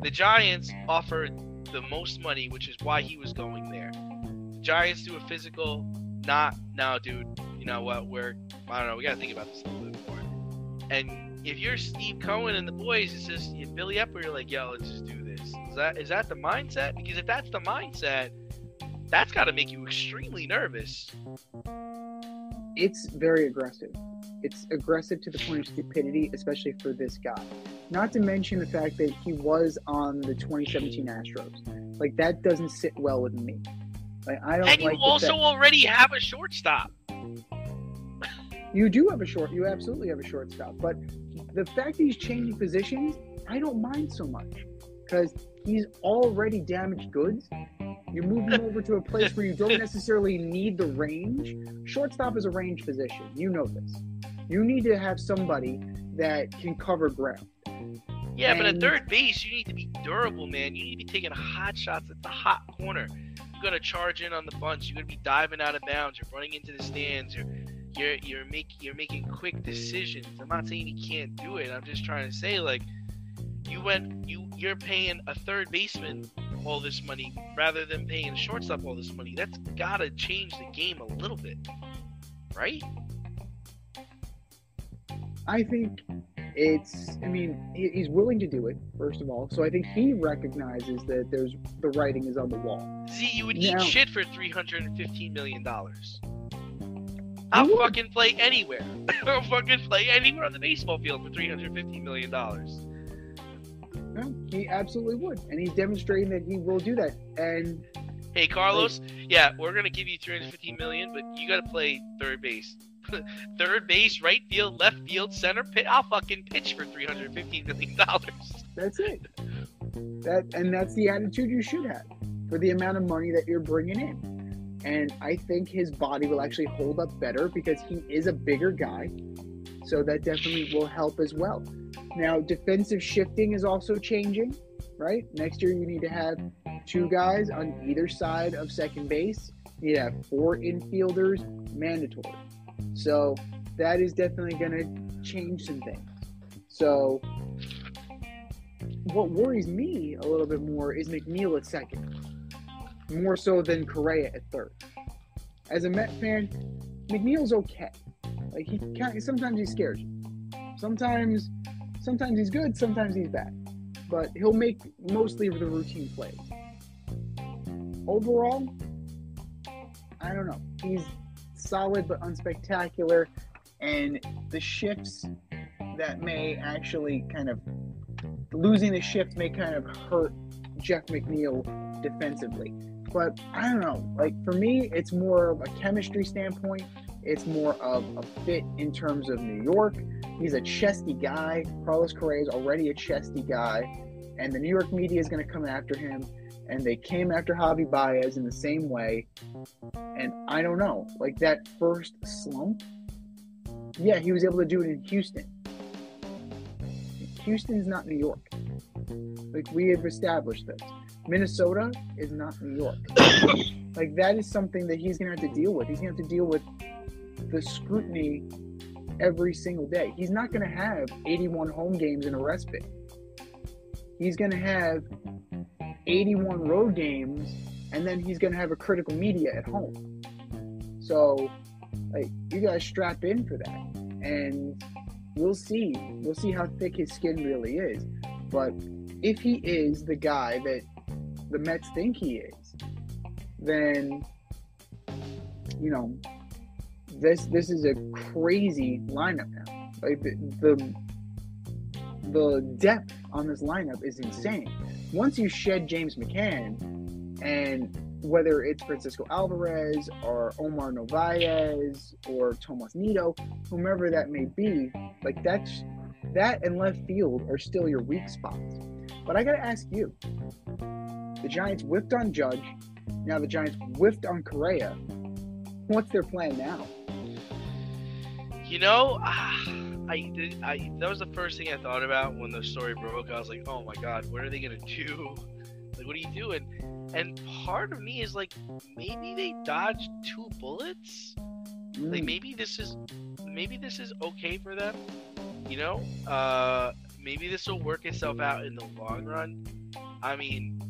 The Giants offered the most money, which is why he was going there. The Giants do a physical. Not now, dude. You know what? I don't know. We got to think about this a little bit more. And if you're Steve Cohen and the boys, it's just Billy Epler, you're like, yo, let's just do this. Is that the mindset? Because if that's the mindset, that's got to make you extremely nervous. It's very aggressive. It's aggressive to the point of stupidity, especially for this guy. Not to mention the fact that he was on the 2017 Astros. Like, that doesn't sit well with me. Like, I don't. And you also already have a shortstop. You do have you absolutely have a shortstop. But the fact that he's changing positions, I don't mind so much. Because he's already damaged goods. You move him over to a place where you don't necessarily need the range. Shortstop is a range position. You know this. You need to have somebody that can cover ground. Yeah, but at third base, you need to be durable, man. You need to be taking hot shots at the hot corner. You're going to charge in on the bunch. You're going to be diving out of bounds. You're running into the stands. You're making quick decisions. I'm not saying you can't do it. I'm just trying to say, like, you're paying a third baseman all this money rather than paying a shortstop all this money. That's got to change the game a little bit, right? I think he's willing to do it, first of all. So I think he recognizes that the writing is on the wall. See, you would eat shit for $315 million. I'll fucking play anywhere. I'll fucking play anywhere on the baseball field for $315 million. No, he absolutely would. And he's demonstrating that he will do that. And hey, Carlos, yeah, we're going to give you $315 million, but you got to play third base. Third base, right field, left field, center pit. I'll fucking pitch for $315 million. That's it. That's the attitude you should have for the amount of money that you're bringing in. And I think his body will actually hold up better because he is a bigger guy. So that definitely will help as well. Now, defensive shifting is also changing, right? Next year, you need to have 2 guys on either side of second base. You need to have 4 infielders, mandatory. So that is definitely going to change some things. So what worries me a little bit more is McNeil at second, more so than Correa at third. As a Met fan, McNeil's okay. Like, sometimes he scares you. Sometimes he's good, sometimes he's bad. But he'll make mostly of the routine plays. Overall, I don't know. He's solid but unspectacular, and the shifts that may actually kind of losing the shift may kind of hurt Jeff McNeil defensively. But I don't know. Like, for me, it's more of a chemistry standpoint. It's more of a fit in terms of New York. He's a chesty guy. Carlos Correa is already a chesty guy. And the New York media is going to come after him. And they came after Javi Baez in the same way. And I don't know. Like, that first slump, yeah, he was able to do it in Houston. Houston's not New York. Like, we have established this. Minnesota is not New York. Like, that is something that he's going to have to deal with. He's going to have to deal with the scrutiny every single day. He's not going to have 81 home games in a respite. He's going to have 81 road games, and then he's going to have a critical media at home. So, like, you guys strap in for that. And we'll see. We'll see how thick his skin really is. But if he is the guy that the Mets think he is, then, you know, this is a crazy lineup now. Like, the depth on this lineup is insane. Once you shed James McCann, and whether it's Francisco Alvarez or Omar Narvaez or Tomas Nido, whomever that may be, like, that and left field are still your weak spots. But I got to ask you, the Giants whiffed on Judge. Now the Giants whiffed on Correa. What's their plan now? You know, that was the first thing I thought about when the story broke. I was like, oh my God, what are they going to do? Like, what are you doing? And part of me is like, maybe they dodged 2 bullets. Like, maybe this is okay for them. You know, maybe this will work itself out in the long run. I mean,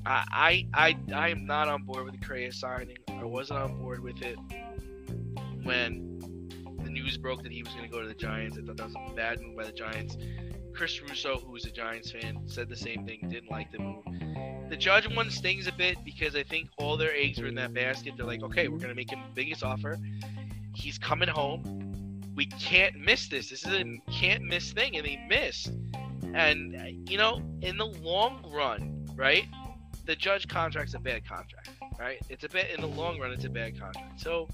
I am not on board with the Correa signing. I wasn't on board with it when the news broke that he was going to go to the Giants. I thought that was a bad move by the Giants. Chris Russo, who was a Giants fan, said the same thing, didn't like the move. The Judge one stings a bit because I think all their eggs are in that basket. They're like, okay, we're going to make him the biggest offer. He's coming home. We can't miss this. This is a can't miss thing, and they missed. And, you know, in the long run, right, the Judge contract's a bad contract, right? It's a bit in the long run, it's a bad contract. So,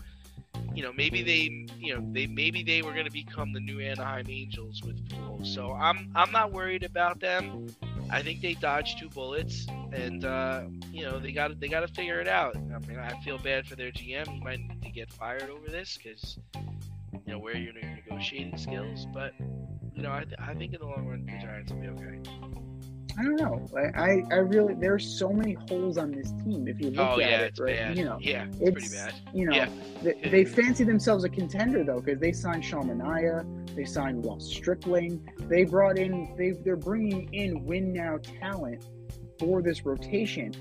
you know, maybe they were going to become the new Anaheim Angels with Pujols. So I'm not worried about them. I think they dodged 2 bullets, and you know, they got to figure it out. I mean, I feel bad for their GM. He might need to get fired over this because, you know, where your negotiating skills. But, you know, I think in the long run the Giants will be okay. I don't know. I really, there's so many holes on this team. If you look at it, it's right? bad. You know, it's pretty bad. You know, they fancy themselves a contender though, because they signed Sean Manaea, they signed Ross Stripling, they're bringing in win now talent for this rotation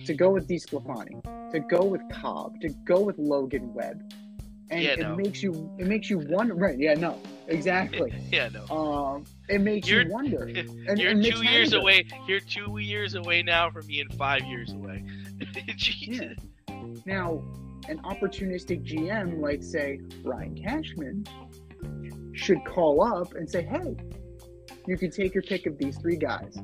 to go with DeSclafani, to go with Cobb, to go with Logan Webb, and it makes you wonder. Right? Yeah, no, exactly. It makes you wonder. And you're 2 years away. You're 2 years away now from being 5 years away. Jesus. Yeah. Now, an opportunistic GM like, say, Ryan Cashman should call up and say, hey, you can take your pick of these 3 guys.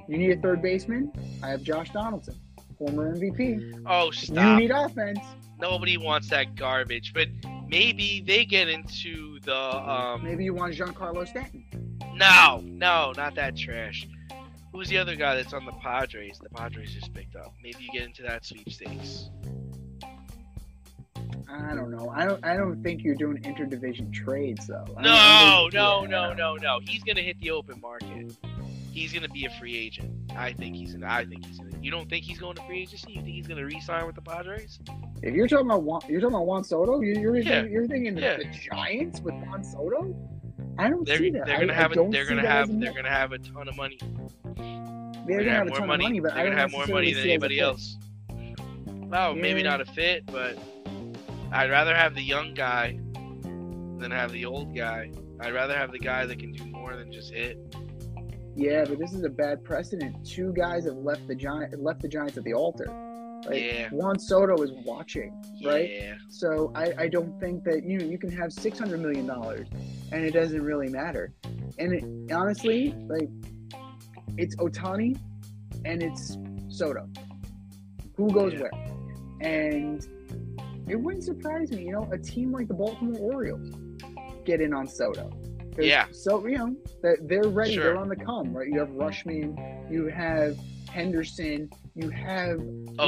You need a third baseman? I have Josh Donaldson, former MVP. Oh, stop. You need offense. Nobody wants that garbage, but maybe they get into the... Maybe you want Giancarlo Stanton. No, not that trash. Who's the other guy that's on the Padres? The Padres just picked up. Maybe you get into that sweepstakes. I don't know. I don't think you're doing interdivision trades though. No. He's gonna hit the open market. He's gonna be a free agent. I think he's gonna. You don't think he's going to free agency? You think he's gonna re-sign with the Padres? If you're talking about Juan Soto, you're thinking the Giants with Juan Soto. I don't see that. They're gonna have a ton of money. They're gonna have a ton of money, but they're gonna have more money than anybody else. Well, maybe not a fit, but I'd rather have the young guy than have the old guy. I'd rather have the guy that can do more than just hit. Yeah, but this is a bad precedent. 2 guys have left the Giants at the altar. Like, Juan Soto is watching, right? Yeah. So I don't think that you can have $600 million and it doesn't really matter. And honestly, like, it's Ohtani and it's Soto. Who goes where? And it wouldn't surprise me, a team like the Baltimore Orioles get in on Soto. So, they're ready. Sure. They're on the come, right? You have Rushman, you have Henderson, you have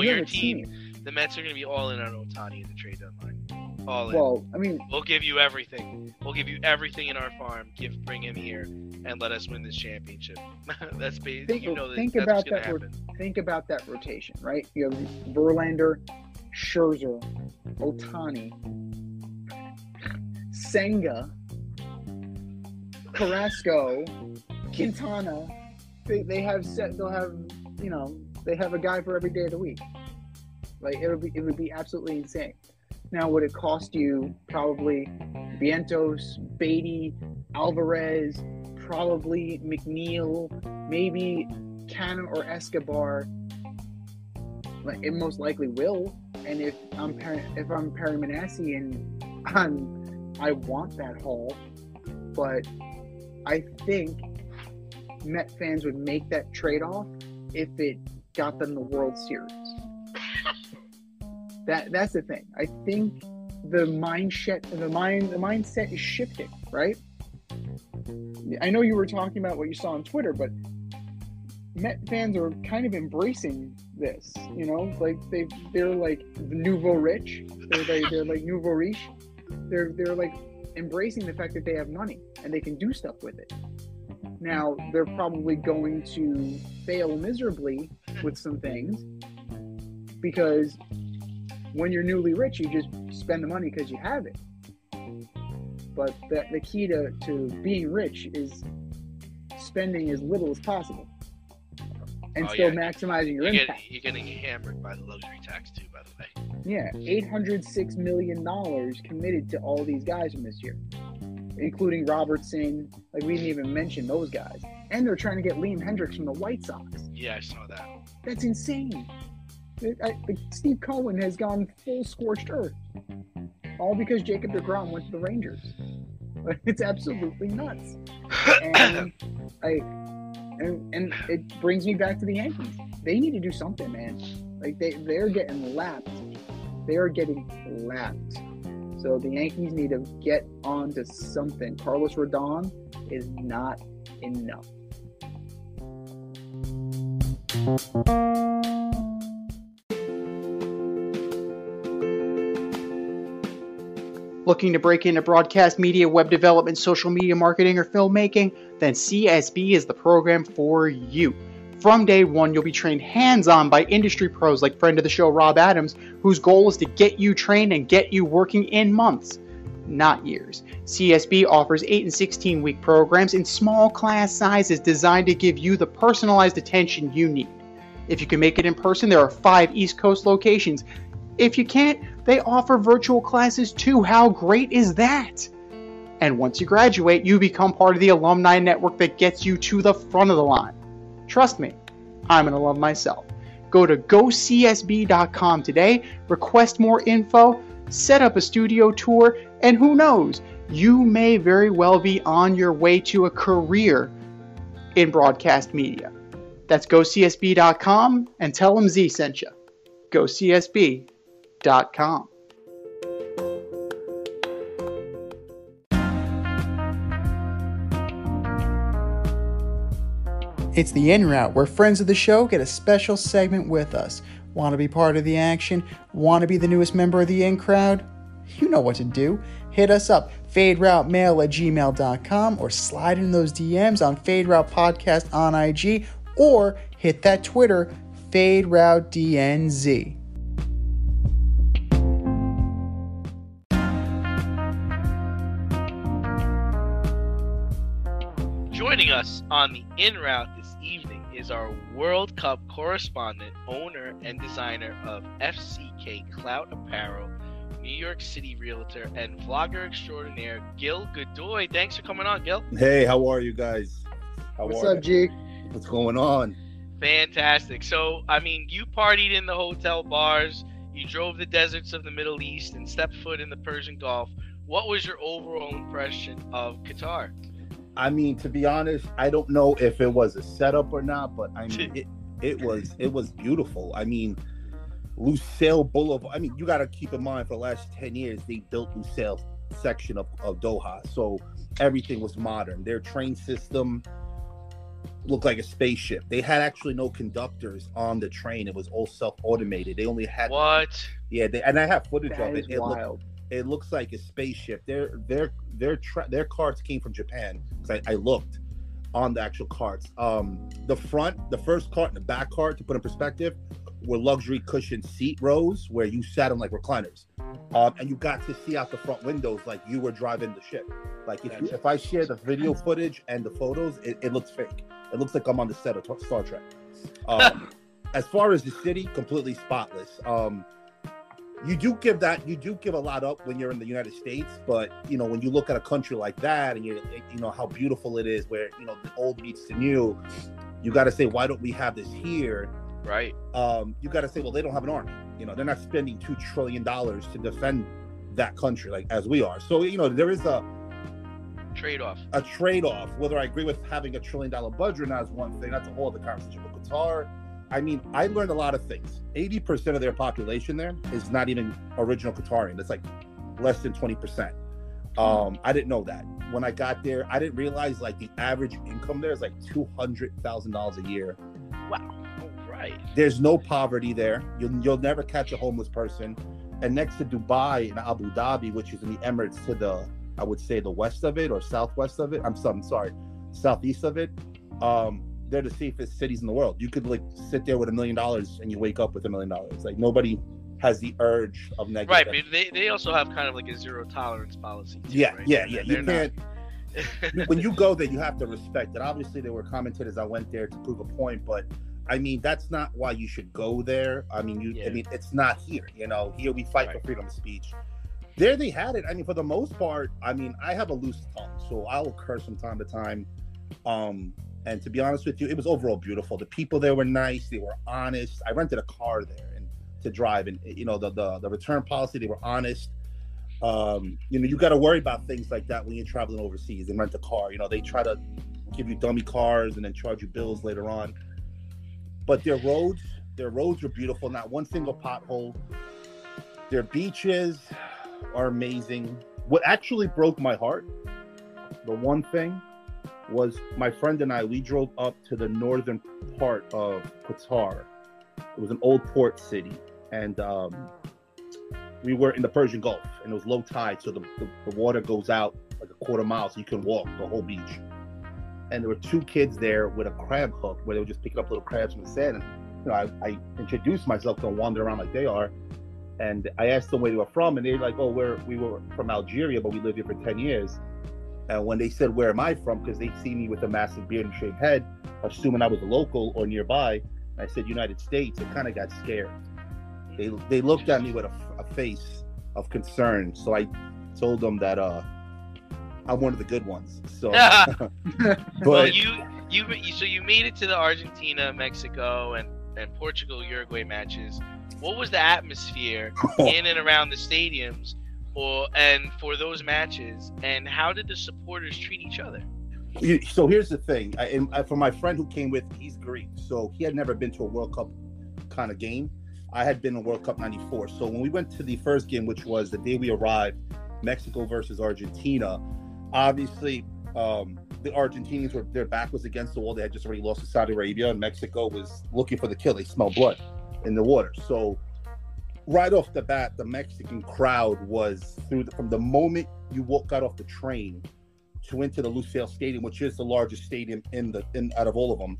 your a team. The Mets are going to be all in on Ohtani in the trade deadline. All in. Well, we'll give you everything. We'll give you everything in our farm. Bring him here and let us win this championship. That's basically, think that's about what's gonna that. happen. Think about that rotation, right? You have Verlander, Scherzer, Ohtani, Senga, Carrasco, Quintana. They have a guy for every day of the week. Like it would be absolutely insane. Now, would it cost you probably Vientos, Beatty, Alvarez, probably McNeil, maybe Canna or Escobar? Like it most likely will. And if I'm Perry Manassi and I want that haul, but I think Met fans would make that trade-off if it got them the World Series. That's the thing. I think the mindset is shifting, right? I know you were talking about what you saw on Twitter, but Met fans are kind of embracing this. Like they're like nouveau rich. They're like nouveau riche. They're like embracing the fact that they have money and they can do stuff with it. Now they're probably going to fail miserably with some things because when you're newly rich, you just spend the money because you have it. But the key to being rich is spending as little as possible and still maximizing your impact. You're getting hammered by the luxury tax too, by the way. Yeah, $806 million committed to all these guys from this year, including Robertson. Like we didn't even mention those guys. And they're trying to get Liam Hendricks from the White Sox. Yeah, I saw that. That's insane. Steve Cohen has gone full scorched earth, all because Jacob deGrom went to the Rangers. It's absolutely nuts. And it brings me back to the Yankees. They need to do something, man. Like they're getting lapped. They are getting lapped. So the Yankees need to get on to something. Carlos Rodon is not enough. Looking to break into broadcast media, web development, social media marketing, or filmmaking? Then CSB is the program for you. From day one, you'll be trained hands-on by industry pros like friend of the show Rob Adams, whose goal is to get you trained and get you working in months, not years. CSB offers 8 and 16-week programs in small class sizes designed to give you the personalized attention you need. If you can make it in person, there are 5 East Coast locations. If you can't, they offer virtual classes too. How great is that? And once you graduate, you become part of the alumni network that gets you to the front of the line. Trust me, I'm an alum myself. Go to gocsb.com today, request more info, set up a studio tour, and who knows, you may very well be on your way to a career in broadcast media. That's gocsb.com and tell them Z sent you. gocsb.com. It's the In Route, where friends of the show get a special segment with us. Want to be part of the action? Want to be the newest member of the In Crowd? You know what to do. Hit us up, faderoutemail@gmail.com, or slide in those DMs on Fade Route Podcast on IG, or hit that Twitter, FadeRouteDNZ. Joining us on the In Route this evening is our World Cup correspondent, owner, and designer of FCK Clout Apparel, New York City realtor, and vlogger extraordinaire, Gil Godoy. Thanks for coming on, Gil. Hey, how are you guys? What's up, G? What's going on? Fantastic. So, I mean, you partied in the hotel bars, you drove the deserts of the Middle East, and stepped foot in the Persian Gulf. What was your overall impression of Qatar? I mean, to be honest, I don't know if it was a setup or not, but I mean, it was beautiful. I mean, Lusail Boulevard. I mean, you got to keep in mind for the last 10 years, they built Lusail section of Doha. So everything was modern. Their train system looked like a spaceship. They had actually no conductors on the train. It was all self-automated. They only had What? Yeah, and I have footage That of it. is wild. It looks like a spaceship. Their carts came from Japan because I looked on the actual carts. The first cart and the back cart, to put in perspective, were luxury cushioned seat rows where you sat on like recliners, and you got to see out the front windows like you were driving the ship. Like if I share the video footage and the photos, it looks fake. It looks like I'm on the set of Star Trek. As far as the city, completely spotless. You do give a lot up when you're in the United States, but when you look at a country like that and you know how beautiful it is, where the old meets the new, you got to say, why don't we have this here? Right. You got to say, well, they don't have an army. They're not spending $2 trillion to defend that country like as we are. So there is a trade-off. Whether I agree with having $1 trillion budget or not is one thing. That's a whole other conversation. But Qatar, I mean, I learned a lot of things. 80% of their population there is not even original Qatarian. It's like less than 20%. I didn't know that. When I got there, I didn't realize like the average income there is like $200,000 a year. Wow. All right. There's no poverty there. You'll never catch a homeless person. And next to Dubai and Abu Dhabi, which is in the Emirates to the, I would say the west of it or southwest of it. I'm sorry, southeast of it. They're the safest cities in the world. You could like sit there with $1 million and you wake up with $1 million. Like nobody has the urge of negative. Right, but they also have kind of like a zero tolerance policy. Too, Yeah, right? yeah. You can't. Not... When you go there, you have to respect it. Obviously, there were commentators I went there to prove a point, but I mean that's not why you should go there. I mean, I mean it's not here. Here we fight for freedom of speech. There they had it. I mean, for the most part, I mean, I have a loose tongue, so I will curse from time to time. And to be honest with you, it was overall beautiful. The people there were nice. They were honest. I rented a car there to drive, and the return policy, they were honest. You got to worry about things like that when you're traveling overseas and rent a car. They try to give you dummy cars and then charge you bills later on. But their roads were beautiful. Not one single pothole. Their beaches are amazing. What actually broke my heart, the one thing, was my friend and I, we drove up to the northern part of Qatar. It was an old port city, and we were in the Persian Gulf, and it was low tide, so the water goes out like a quarter mile, so you can walk the whole beach. And there were two kids there with a crab hook, where they were just picking up little crabs from the sand. And I introduced myself to them, wander around like they are, and I asked them where they were from, and they're like, "Oh, we were from Algeria, but we lived here for 10 years." And when they said, "Where am I from?" because they see me with a massive beard and shaved head, assuming I was a local or nearby, I said United States, it kind of got scared. They looked at me with a face of concern. So I told them that I'm one of the good ones. So, but well, so you made it to the Argentina, Mexico, and Portugal, Uruguay matches. What was the atmosphere in and around the stadiums? And for those matches, and how did the supporters treat each other? So here's the thing. For my friend who came with, he's Greek, so he had never been to a World Cup kind of game. I had been in World Cup '94. So when we went to the first game, which was the day we arrived, Mexico versus Argentina, obviously the Argentinians their back was against the wall. They had just already lost to Saudi Arabia, and Mexico was looking for the kill. They smelled blood in the water. So right off the bat, the Mexican crowd was from the moment you got off the train to into the Lusail Stadium, which is the largest stadium out of all of them.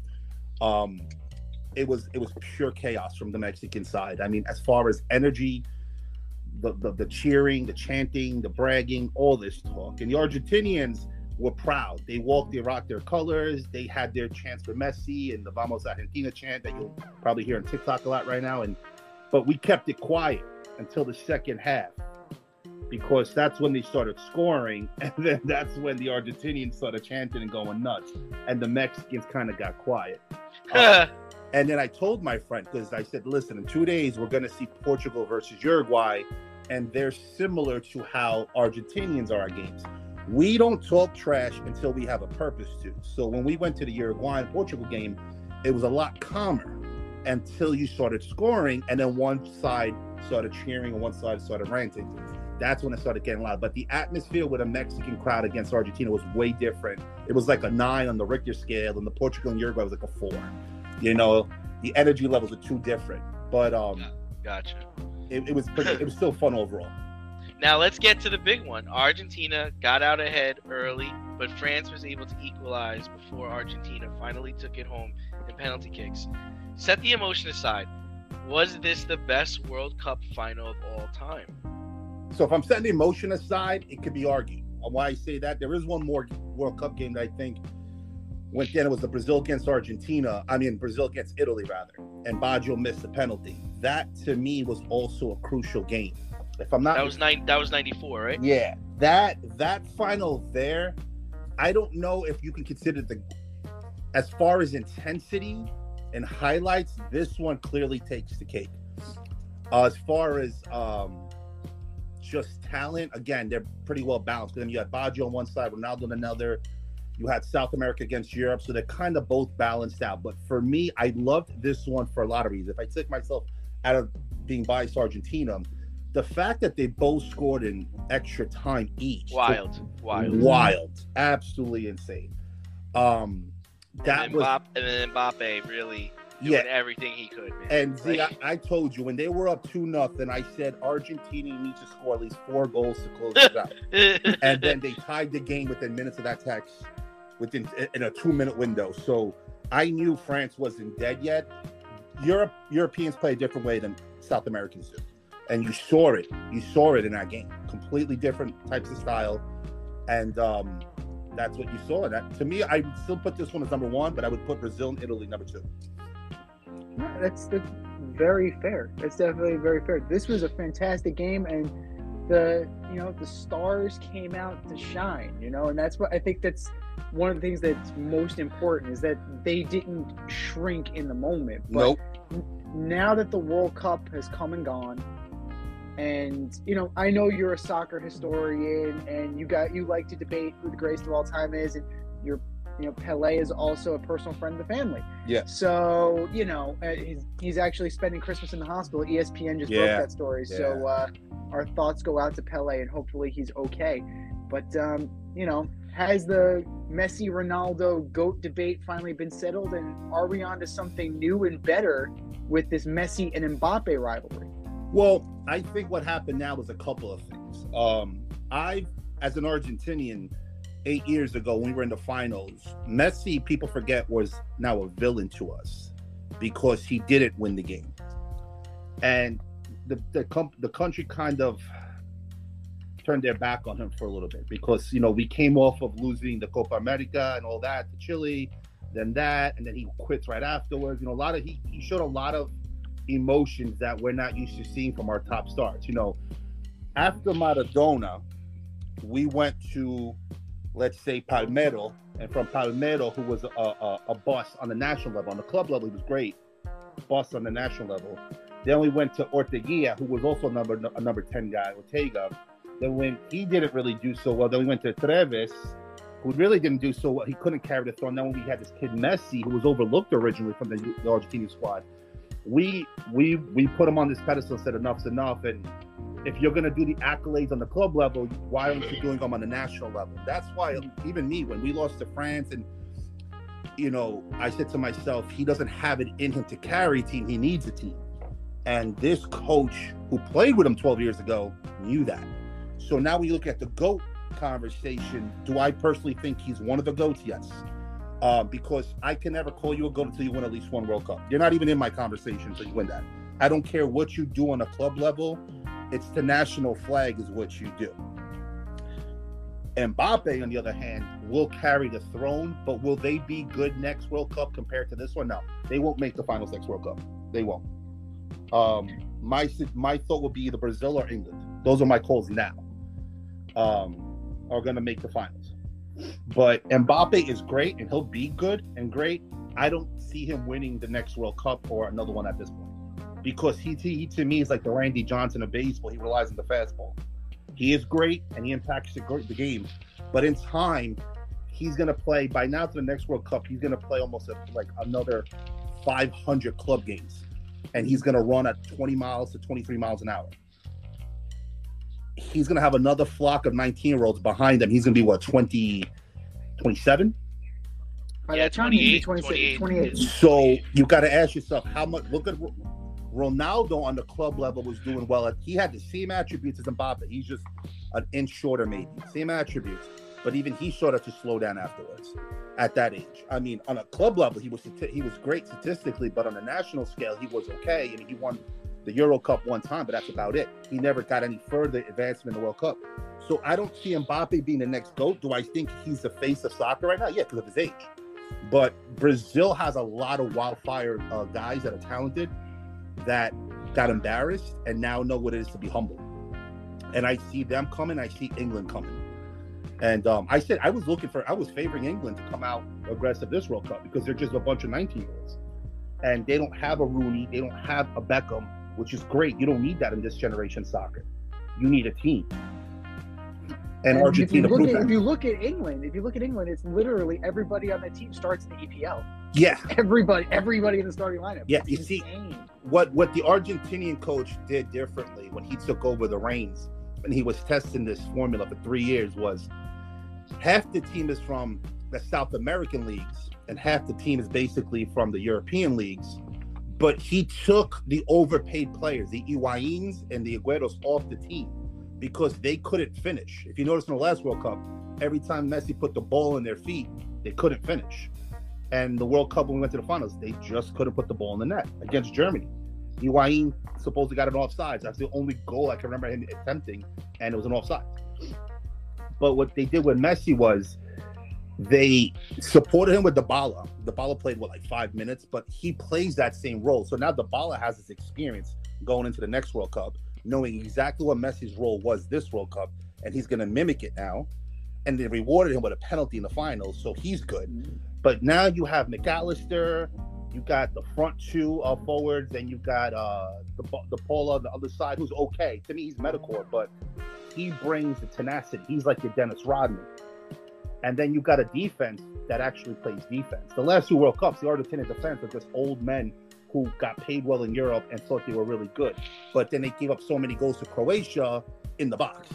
It was pure chaos from the Mexican side. I mean, as far as energy, the cheering, the chanting, the bragging, all this talk. And the Argentinians were proud. They rocked their colors. They had their chants for Messi and the Vamos Argentina chant that you'll probably hear on TikTok a lot right now. But we kept it quiet until the second half, because that's when they started scoring, and then that's when the Argentinians started chanting and going nuts, and the Mexicans kind of got quiet. And then I told my friend, because I said, listen, in 2 days, we're going to see Portugal versus Uruguay, and they're similar to how Argentinians are at games. We don't talk trash until we have a purpose to. So when we went to the Uruguay and Portugal game, it was a lot calmer until you started scoring, and then one side started cheering and one side started ranting. That's when it started getting loud. But the atmosphere with a Mexican crowd against Argentina was way different. It was like a 9 on the Richter scale, and the Portugal and Uruguay was like a 4. You know, the energy levels are too different. But gotcha. It was still fun overall. Now let's get to the big one. Argentina got out ahead early, but France was able to equalize before Argentina finally took it home in penalty kicks. Set the emotion aside. Was this the best World Cup final of all time? So if I'm setting the emotion aside, it could be argued. Why I say that, there is one more World Cup game that I think went down. It was the Brazil against Italy rather, and Baggio missed the penalty. That to me was also a crucial game. If I'm not, that was 94, right? Yeah, that final there, I don't know if you can consider as far as intensity and highlights, this one clearly takes the cake. As far as just talent, again, they're pretty well balanced. Then you had Baggio on one side, Ronaldo on another. You had South America against Europe, so they're kind of both balanced out. But for me, I loved this one for a lot of reasons. If I took myself out of being biased to Argentina, the fact that they both scored in extra time each. Wild. Absolutely insane. And then Mbappe really doing everything he could, man. And see, I told you, when they were up 2-0, I said Argentina needs to score at least 4 goals to close it out. And then they tied the game within minutes of that text, in a 2-minute window. So I knew France wasn't dead yet. Europeans play a different way than South Americans do. And you saw it. You saw it in that game. Completely different types of style. And that's what you saw. That, to me, I would still put this one as number 1, but I would put Brazil and Italy number 2. No, that's very fair. That's definitely very fair. This was a fantastic game, and the stars came out to shine, and that's what I think that's one of the things that's most important, is that they didn't shrink in the moment. But now that the World Cup has come and gone, and I know you're a soccer historian, and you like to debate who the greatest of all time is, and Pelé is also a personal friend of the family. Yeah. So he's actually spending Christmas in the hospital. ESPN just broke that story. Yeah. So our thoughts go out to Pelé, and hopefully he's okay. But has the Messi Ronaldo GOAT debate finally been settled, and are we on to something new and better with this Messi and Mbappe rivalry? Well, I think what happened now was a couple of things. As an Argentinian, 8 years ago when we were in the finals, Messi, people forget, was now a villain to us because he didn't win the game. And the country kind of turned their back on him for a little bit because, we came off of losing the Copa America and all that to Chile, then that, and then he quits right afterwards. He showed a lot of emotions that we're not used to seeing from our top stars. After Maradona, we went to, let's say, Palmero, and from Palmero, who was a boss on the national level. On the club level, he was great, boss on the national level. Then we went to Ortega, who was also a number 10 guy, Ortega. Then when he didn't really do so well, then we went to Treves, who really didn't do so well. He couldn't carry the throne. Then when we had this kid Messi, who was overlooked originally from the Argentinian squad, we put him on this pedestal and said enough's enough. And if you're going to do the accolades on the club level, why aren't you doing them on the national level? That's why even me, when we lost to France, and I said to myself, he doesn't have it in him to carry a team. He needs a team. And this coach who played with him 12 years ago knew that. So now we look at the GOAT conversation. Do I personally think he's one of the GOATs? Yes. Because I can never call you a GOAT until you win at least one World Cup. You're not even in my conversation until you win that. I don't care what you do on a club level. It's the national flag is what you do. Mbappe, on the other hand, will carry the throne, but will they be good next World Cup compared to this one? No, they won't make the finals next World Cup. They won't. My thought would be either Brazil or England. Those are my calls now. Are going to make the finals. But Mbappe is great, and he'll be good and great. I don't see him winning the next World Cup or another one at this point, because he to me is like the Randy Johnson of baseball. He relies on the fastball. He is great, and he impacts the game. But in time, he's going to play, by now to the next World Cup, he's going to play almost like another 500 club games. And he's going to run at 20 miles to 23 miles an hour. He's going to have another flock of 19-year-olds behind him. He's going to be, what, 27? Yeah, 28. 28. So you got to ask yourself, how much, look at Ronaldo on the club level was doing well. He had the same attributes as Mbappe. He's just an inch shorter, maybe. Same attributes. But even he started to slow down afterwards at that age. I mean, on a club level, he was great statistically, but on a national scale, he was okay. I mean, he won the Euro Cup one time, but that's about it. He never got any further advancement in the World Cup. So I don't see Mbappe being the next GOAT. Do I think he's the face of soccer right now? Yeah, because of his age. But Brazil has a lot of wildfire guys that are talented that got embarrassed and now know what it is to be humble. And I see them coming. I see England coming. And I was favoring England to come out aggressive this World Cup because they're just a bunch of 19-year-olds. And they don't have a Rooney. They don't have a Beckham, which is great. You don't need that in this generation soccer. You need a team. And Argentina proved that. If you look at England, it's literally everybody on that team starts in the EPL. Yeah. Everybody in the starting lineup. Yeah, it's you insane. see, what the Argentinian coach did differently when he took over the reins and he was testing this formula for 3 years was half the team is from the South American leagues and half the team is basically from the European leagues. But he took the overpaid players, the Higuaíns and the Agüeros, off the team because they couldn't finish. If you notice in the last World Cup, every time Messi put the ball in their feet, they couldn't finish. And the World Cup, when we went to the finals, they just couldn't put the ball in the net against Germany. Higuaín supposedly got an offsides. That's the only goal I can remember him attempting, and it was an offside. But what they did with Messi was they supported him with Dybala. Dybala played, like 5 minutes, but he plays that same role. So now Dybala has this experience going into the next World Cup, knowing exactly what Messi's role was this World Cup, and he's going to mimic it now. And they rewarded him with a penalty in the finals, so he's good. But now you have McAllister, you got the front two forwards, and you've got the Paula on the other side, who's okay. To me, he's Metacore, but he brings the tenacity. He's like your Dennis Rodman. And then you've got a defense that actually plays defense. The last two World Cups, the Argentinian defense are just old men who got paid well in Europe and thought they were really good. But then they gave up so many goals to Croatia in the box.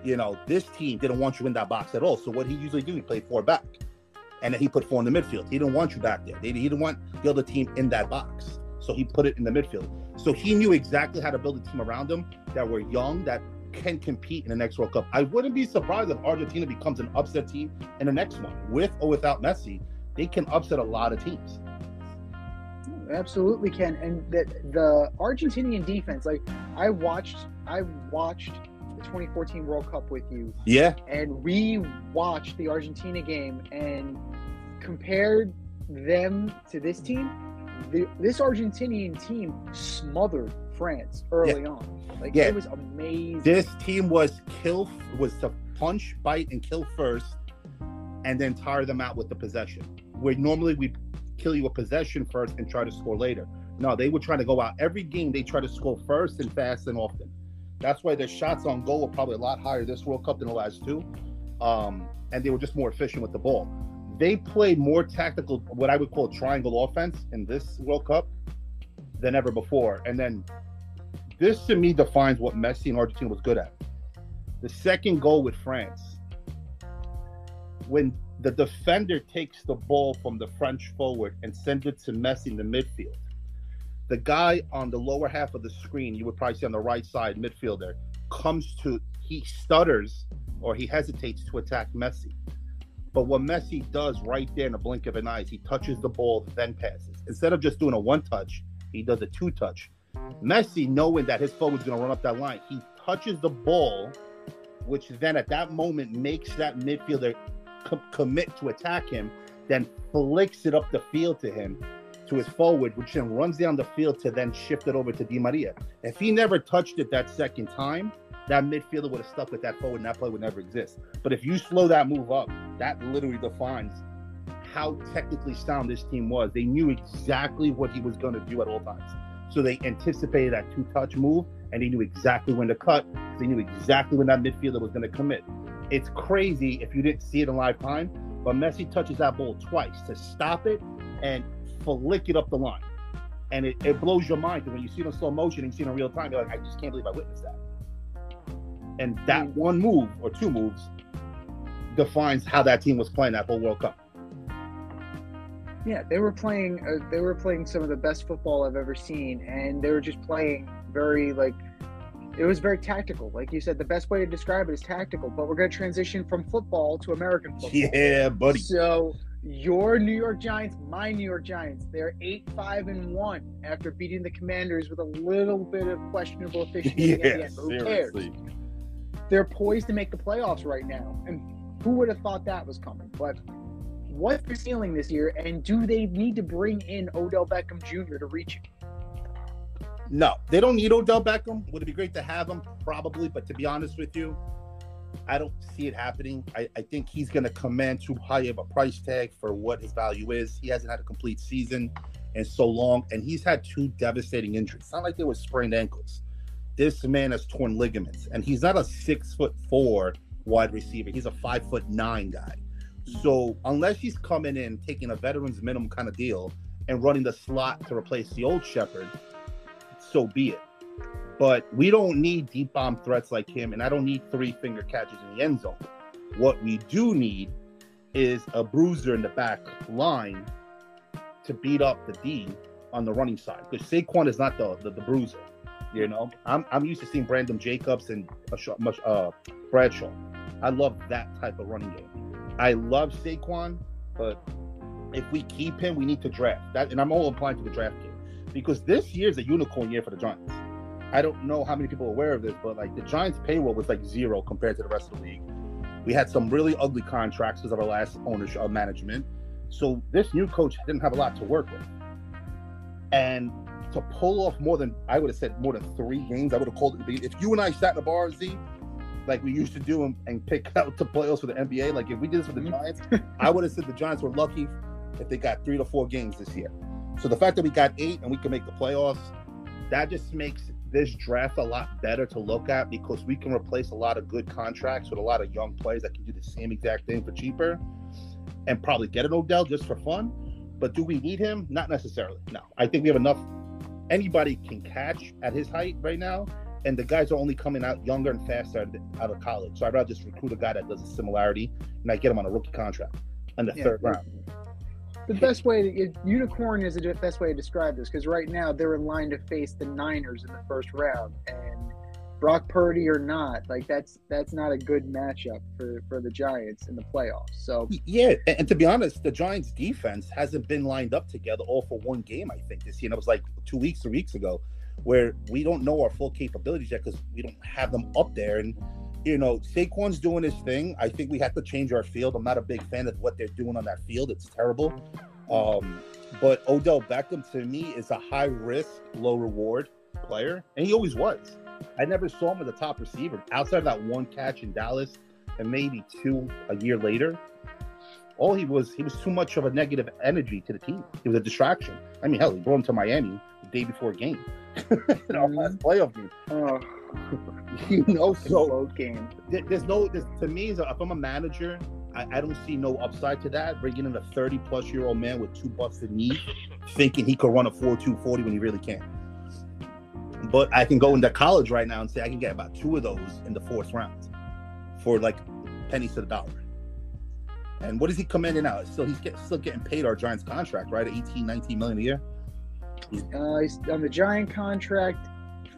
You know, this team didn't want you in that box at all. So what he usually do, he played 4 back. And then he put 4 in the midfield. He didn't want you back there. He didn't want the other team in that box. So he put it in the midfield. So he knew exactly how to build a team around him that were young, that can compete in the next World Cup. I wouldn't be surprised if Argentina becomes an upset team in the next one. With or without Messi, they can upset a lot of teams. Absolutely can. And the Argentinian defense, like I watched the 2014 World Cup with you. Yeah. And we watched the Argentina game and compared them to this team. This Argentinian team smothered France early on. Like, it was amazing. This team was to punch, bite, and kill first, and then tire them out with the possession. Where normally we kill you with possession first and try to score later. No, they were trying to go out. Every game, they try to score first and fast and often. That's why their shots on goal were probably a lot higher this World Cup than the last two. And they were just more efficient with the ball. They played more tactical, what I would call triangle offense in this World Cup than ever before. And then this, to me, defines what Messi and Argentina was good at. The second goal with France, when the defender takes the ball from the French forward and sends it to Messi in the midfield, the guy on the lower half of the screen, you would probably see on the right side, midfielder, he stutters or he hesitates to attack Messi. But what Messi does right there in the blink of an eye is he touches the ball, then passes. Instead of just doing a 1-touch, he does a 2-touch. Messi, knowing that his forward's going to run up that line, he touches the ball, which then at that moment makes that midfielder commit to attack him, then flicks it up the field to him, to his forward, which then runs down the field to then shift it over to Di Maria. If he never touched it that second time, that midfielder would have stuck with that forward and that play would never exist. But if you slow that move up, that literally defines how technically sound this team was. They knew exactly what he was going to do at all times. So they anticipated that 2-touch move and he knew exactly when to cut. So he knew exactly when that midfielder was going to commit. It's crazy if you didn't see it in live time, but Messi touches that ball twice to stop it and flick it up the line. And it blows your mind, because when you see it in slow motion and you see it in real time, you're like, I just can't believe I witnessed that. And that one move or two moves defines how that team was playing that whole World Cup. Yeah, they were playing some of the best football I've ever seen, and they were just playing very, like, it was very tactical. Like you said, the best way to describe it is tactical, but we're going to transition from football to American football. Yeah, buddy. So your New York Giants, my New York Giants, they're 8-5-1 after beating the Commanders with a little bit of questionable efficiency at the end. But who cares? They're poised to make the playoffs right now, and who would have thought that was coming? But what's their ceiling this year, and do they need to bring in Odell Beckham Jr. to reach it? No, they don't need Odell Beckham. Would it be great to have him? Probably, but to be honest with you, I don't see it happening. I think he's going to command too high of a price tag for what his value is. He hasn't had a complete season in so long, and he's had two devastating injuries. It's not like they were sprained ankles. This man has torn ligaments, and he's not a 6'4" wide receiver. He's a 5'9" guy. So unless he's coming in, taking a veteran's minimum kind of deal and running the slot to replace the old Shepherd, so be it. But we don't need deep bomb threats like him, and I don't need 3-finger catches in the end zone. What we do need is a bruiser in the back line to beat up the D on the running side, because Saquon is not the bruiser. You know, I'm used to seeing Brandon Jacobs and Bradshaw. I love that type of running game. I love Saquon, but if we keep him, we need to draft that. And I'm all applying to the draft game, because this year is a unicorn year for the Giants. I don't know how many people are aware of this, but like the Giants' payroll was like zero compared to the rest of the league. We had some really ugly contracts because of our last ownership management. So this new coach didn't have a lot to work with. And to pull off more than 3 games, I would have called it. If you and I sat in the bar, Z, like we used to do and pick out the playoffs for the NBA, like if we did this for the Giants, I would have said the Giants were lucky if they got 3 to 4 games this year. So the fact that we got 8 and we can make the playoffs, that just makes this draft a lot better to look at, because we can replace a lot of good contracts with a lot of young players that can do the same exact thing for cheaper and probably get an Odell just for fun. But do we need him? Not necessarily. No. I think we have enough. Anybody can catch at his height right now, and the guys are only coming out younger and faster out of college. So I'd rather just recruit a guy that does a similarity, and I get him on a rookie contract in the third round. The best way unicorn is the best way to describe this, because right now they're in line to face the Niners in the first round, and Brock Purdy or not, like that's not a good matchup for the Giants in the playoffs. So yeah, and to be honest, the Giants defense hasn't been lined up together all for one game, I think, this year. And it was like 2 weeks or weeks ago, where we don't know our full capabilities yet because we don't have them up there. And you know, Saquon's doing his thing. I think we have to change our field. I'm not a big fan of what they're doing on that field. It's terrible. But Odell Beckham, to me, is a high-risk, low-reward player, and he always was. I never saw him as a top receiver. Outside of that one catch in Dallas and maybe 2 a year later, he was too much of a negative energy to the team. He was a distraction. I mean, hell, he brought him to Miami the day before a game. Last playoff game. You know, so game. There's to me, if I'm a manager, I don't see no upside to that. Bringing in a 30-plus-year-old man with 2 busted knees, thinking he could run a 4.2 40 when he really can't. But I can go into college right now and say I can get about 2 of those in the 4th round for like pennies to the dollar. And what is he commanding out? He's still getting paid our Giants contract, right? 18, 19 million a year. He's on the Giant contract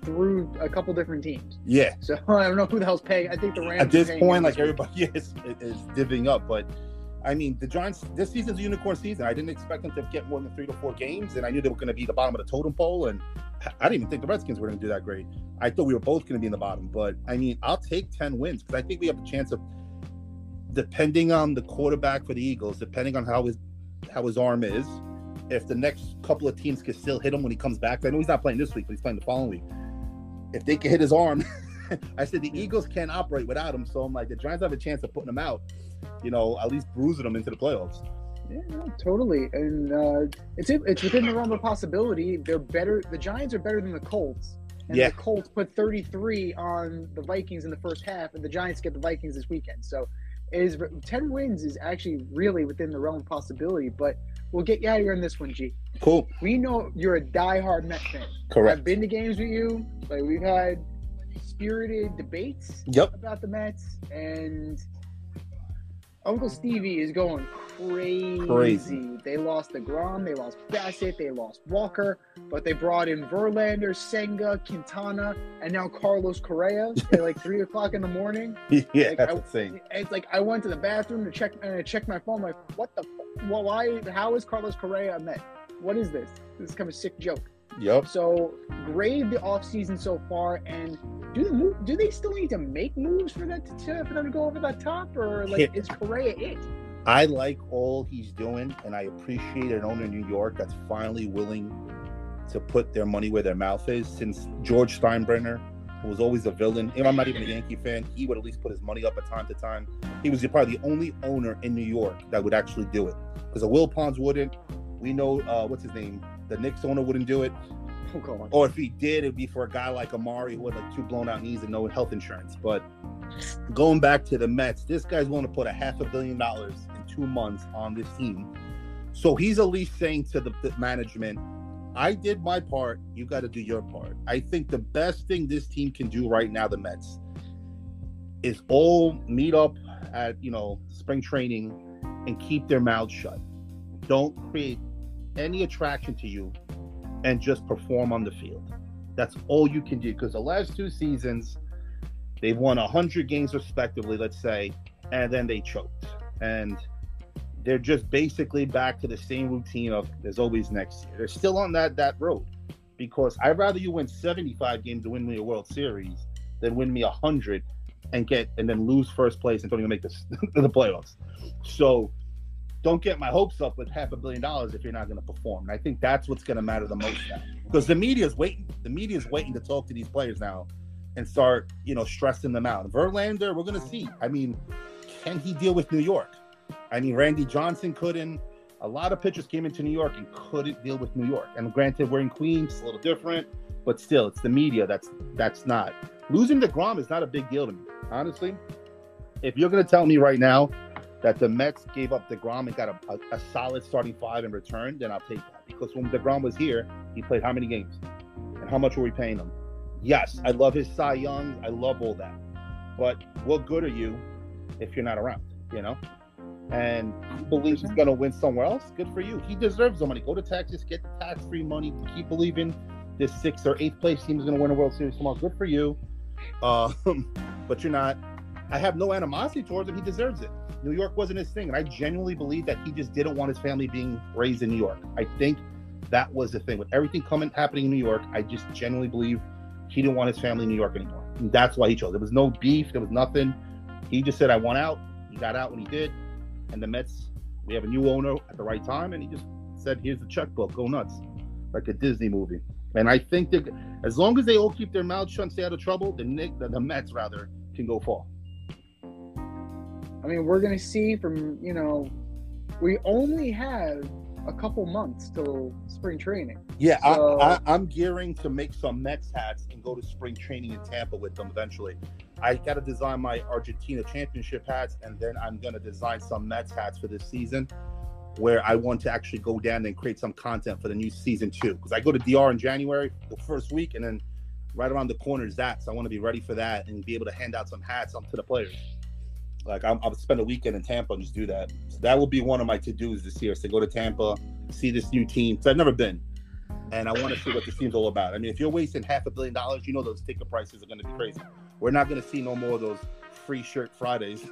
through a couple different teams. Yeah. So I don't know who the hell's paying. I think the Rams. At this point, like everybody is divvying up. But I mean, the Giants, this season's a unicorn season. I didn't expect them to get more than 3 to 4 games, and I knew they were going to be the bottom of the totem pole. And I didn't even think the Redskins were going to do that great. I thought we were both going to be in the bottom. But I mean, I'll take 10 wins because I think we have a chance of, depending on the quarterback for the Eagles, depending on how his arm is, if the next couple of teams can still hit him when he comes back. I know he's not playing this week, but he's playing the following week. If they can hit his arm, I said the Eagles can't operate without him. So I'm like, the Giants have a chance of putting him out, you know, at least bruising him into the playoffs. Yeah, no, totally. And it's within the realm of possibility. They're better. The Giants are better than the Colts And Yeah. the Colts put 33 on the Vikings in the first half, and the Giants get the Vikings this weekend. So 10 wins is actually really within the realm of possibility, but we'll get you out of here on this one, G. Cool. We know you're a diehard Met fan. Correct. I've been to games with you. Like, we've had spirited debates Yep. about the Mets, and Uncle Stevie is going crazy. They lost DeGrom, they lost Bassett, they lost Walker, but they brought in Verlander, Senga, Quintana, and now Carlos Correa at like 3 o'clock in the morning. Yeah, Like, that's insane. It's like I went to the bathroom to check my phone. Like, what the? Well, why? How is Carlos Correa a Met? What is this? This is kind of a sick joke. Yep. So grade the offseason so far, and do they still need to make moves for that for them to go over that top, or like is Correa it? I like all he's doing, and I appreciate an owner in New York that's finally willing to put their money where their mouth is. Since George Steinbrenner, who was always a villain, if I'm not even a Yankee fan, he would at least put his money up at time to time. He was probably the only owner in New York that would actually do it, because Will Pons wouldn't. We know what's his name, the Knicks owner wouldn't do it. Oh, God. Or if he did, it'd be for a guy like Amari who had like 2 blown out knees and no health insurance. But going back to the Mets, this guy's willing to put $500 million in 2 months on this team. So he's at least saying to the management, I did my part, you got to do your part. I think the best thing this team can do right now, the Mets, is all meet up at, spring training and keep their mouths shut. Don't create any attraction to you and just perform on the field. That's all you can do, because the last 2 seasons, they've won 100 games respectively, let's say, and then they choked. And they're just basically back to the same routine of there's always next year. They're still on that road, because I'd rather you win 75 games to win me a World Series than win me 100 and then lose first place and don't even make the playoffs. So don't get my hopes up with $500 million if you're not going to perform. And I think that's what's going to matter the most now, because the media is waiting. The media is waiting to talk to these players now and start, stressing them out. Verlander, we're going to see. I mean, can he deal with New York? I mean, Randy Johnson couldn't. A lot of pitchers came into New York and couldn't deal with New York. And granted, we're in Queens, it's a little different, but still, it's the media that's not. Losing DeGrom is not a big deal to me, honestly. If you're going to tell me right now that the Mets gave up DeGrom and got a solid starting 5 in return, then I'll take that. Because when DeGrom was here, he played how many games? And how much were we paying him? Yes, I love his Cy Young. I love all that. But what good are you if you're not around, And he believes he's going to win somewhere else. Good for you. He deserves the money. Go to Texas, get the tax-free money. Keep believing this 6th or 8th place team is going to win a World Series tomorrow. Good for you. But you're not. I have no animosity towards him. He deserves it. New York wasn't his thing. And I genuinely believe that he just didn't want his family being raised in New York. I think that was the thing. With everything happening in New York, I just genuinely believe he didn't want his family in New York anymore. And that's why he chose. There was no beef. There was nothing. He just said, I want out. He got out when he did. And the Mets, we have a new owner at the right time. And he just said, here's the checkbook. Go nuts. Like a Disney movie. And I think that as long as they all keep their mouths shut and stay out of trouble, the Mets, can go far. I mean, we're going to see from, we only have a couple months till spring training. Yeah, so, I'm gearing to make some Mets hats and go to spring training in Tampa with them eventually. I got to design my Argentina championship hats, and then I'm going to design some Mets hats for this season, where I want to actually go down and create some content for the new season 2. Because I go to DR in January, the first week, and then right around the corner is that. So I want to be ready for that and be able to hand out some hats to the players. Like I'll spend a weekend in Tampa and just do that. So that will be one of my to-dos this year, is to go to Tampa, see this new team. Because I've never been. And I want to see what this team's all about. I mean, if you're wasting $500 million, those ticket prices are going to be crazy. We're not going to see no more of those free shirt Fridays.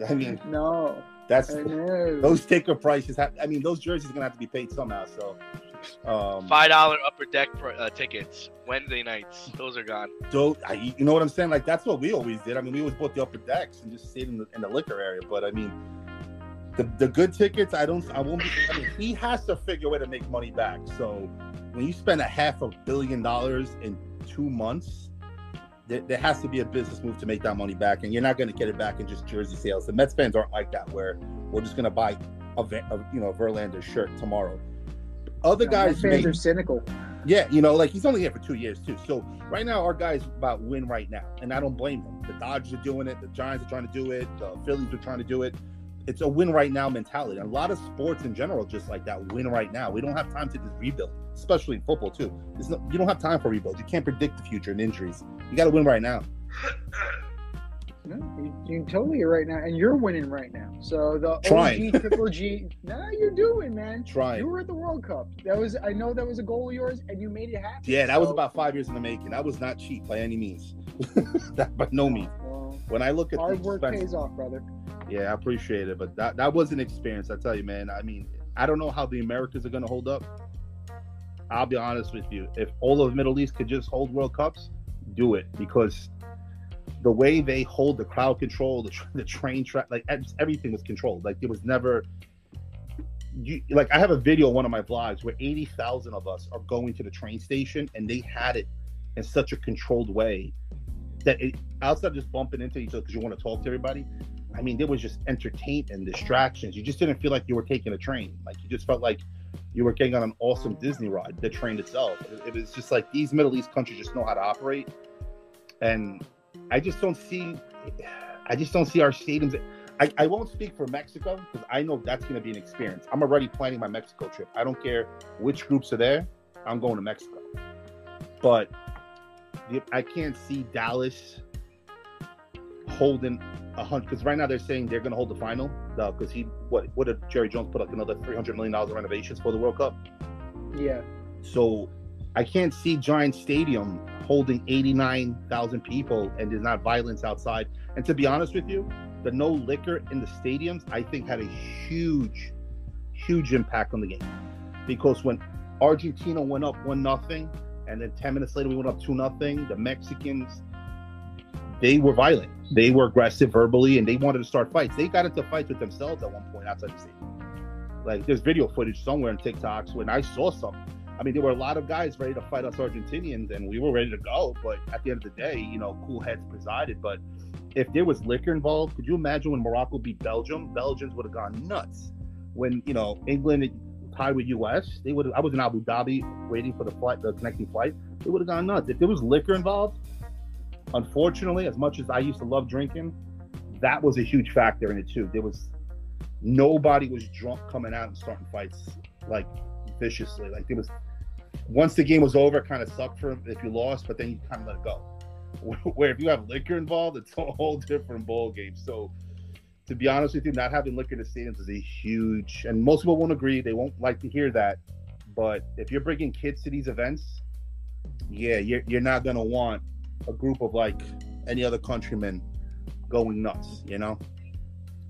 I mean, no. Those ticket prices those jerseys are going to have to be paid somehow. So $5 upper deck tickets Wednesday nights, those are gone. So you know what I'm saying? Like, that's what we always did. I mean, we always bought the upper decks and just stayed in the liquor area. But I mean, the good tickets, I won't be. I mean, he has to figure a way to make money back. So when you spend $500 million in 2 months, there has to be a business move to make that money back, and you're not going to get it back in just jersey sales. The Mets fans aren't like that, where we're just going to buy a Verlander shirt tomorrow. Other guys fans are cynical. Yeah, you know, like he's only here for 2 years too. So right now, our guy's about win right now, and I don't blame them. The Dodgers are doing it. The Giants are trying to do it. The Phillies are trying to do it. It's a win right now mentality. And a lot of sports in general, just like that, win right now. We don't have time to just rebuild, especially in football too. You don't have time for rebuild. You can't predict the future and injuries. You got to win right now. No, you totally are right now, and you're winning right now. So the Trying. OG Triple G, you're doing, man. Trying. You were at the World Cup. I know that was a goal of yours, and you made it happen. Yeah, that was about 5 years in the making. That was not cheap by any means. By no means. Well, when I look at hard work pays off, brother. Yeah, I appreciate it, but that was an experience. I tell you, man. I mean, I don't know how the Americas are going to hold up. I'll be honest with you. If all of the Middle East could just hold World Cups, do it, because the way they hold the crowd control, the train track, like everything was controlled. Like it was never. Like I have a video on one of my vlogs where 80,000 of us are going to the train station, and they had it in such a controlled way that outside of just bumping into each other because you want to talk to everybody. I mean, there was just entertainment and distractions. You just didn't feel like you were taking a train. Like you just felt like you were getting on an awesome Disney ride. The train itself. It was just like these Middle East countries just know how to operate, and I just don't see our stadiums. I won't speak for Mexico because I know that's going to be an experience. I'm already planning my Mexico trip. I don't care which groups are there. I'm going to Mexico. But I can't see Dallas holding 100, because right now they're saying they're going to hold the final because what did Jerry Jones put like another $300 million in renovations for the World Cup? Yeah. So I can't see Giant Stadium holding 89,000 people and there's not violence outside. And to be honest with you, the no liquor in the stadiums, I think, had a huge impact on the game. Because when Argentina went up 1-0, and then 10 minutes later we went up 2-0, the Mexicans, they were violent. They were aggressive verbally, and they wanted to start fights. They got into fights with themselves at one point outside the stadium. Like, there's video footage somewhere on TikToks when I saw something. I mean, there were a lot of guys ready to fight us Argentinians, and we were ready to go. But at the end of the day, you know, cool heads presided. But if there was liquor involved, could you imagine when Morocco beat Belgium? Belgians would have gone nuts. When, you know, England tied with US, they would. I was in Abu Dhabi waiting for the connecting flight. They would have gone nuts. If there was liquor involved, unfortunately, as much as I used to love drinking, that was a huge factor in it too. Nobody was drunk coming out and starting fights like viciously. Like there was. Once the game was over, it kind of sucked for them if you lost, but then you kind of let it go. Where if you have liquor involved, it's a whole different ball game. So, to be honest with you, not having liquor in the stadiums is a huge, and most people won't agree. They won't like to hear that. But if you're bringing kids to these events, yeah, you're not gonna want a group of like any other countrymen going nuts. You know,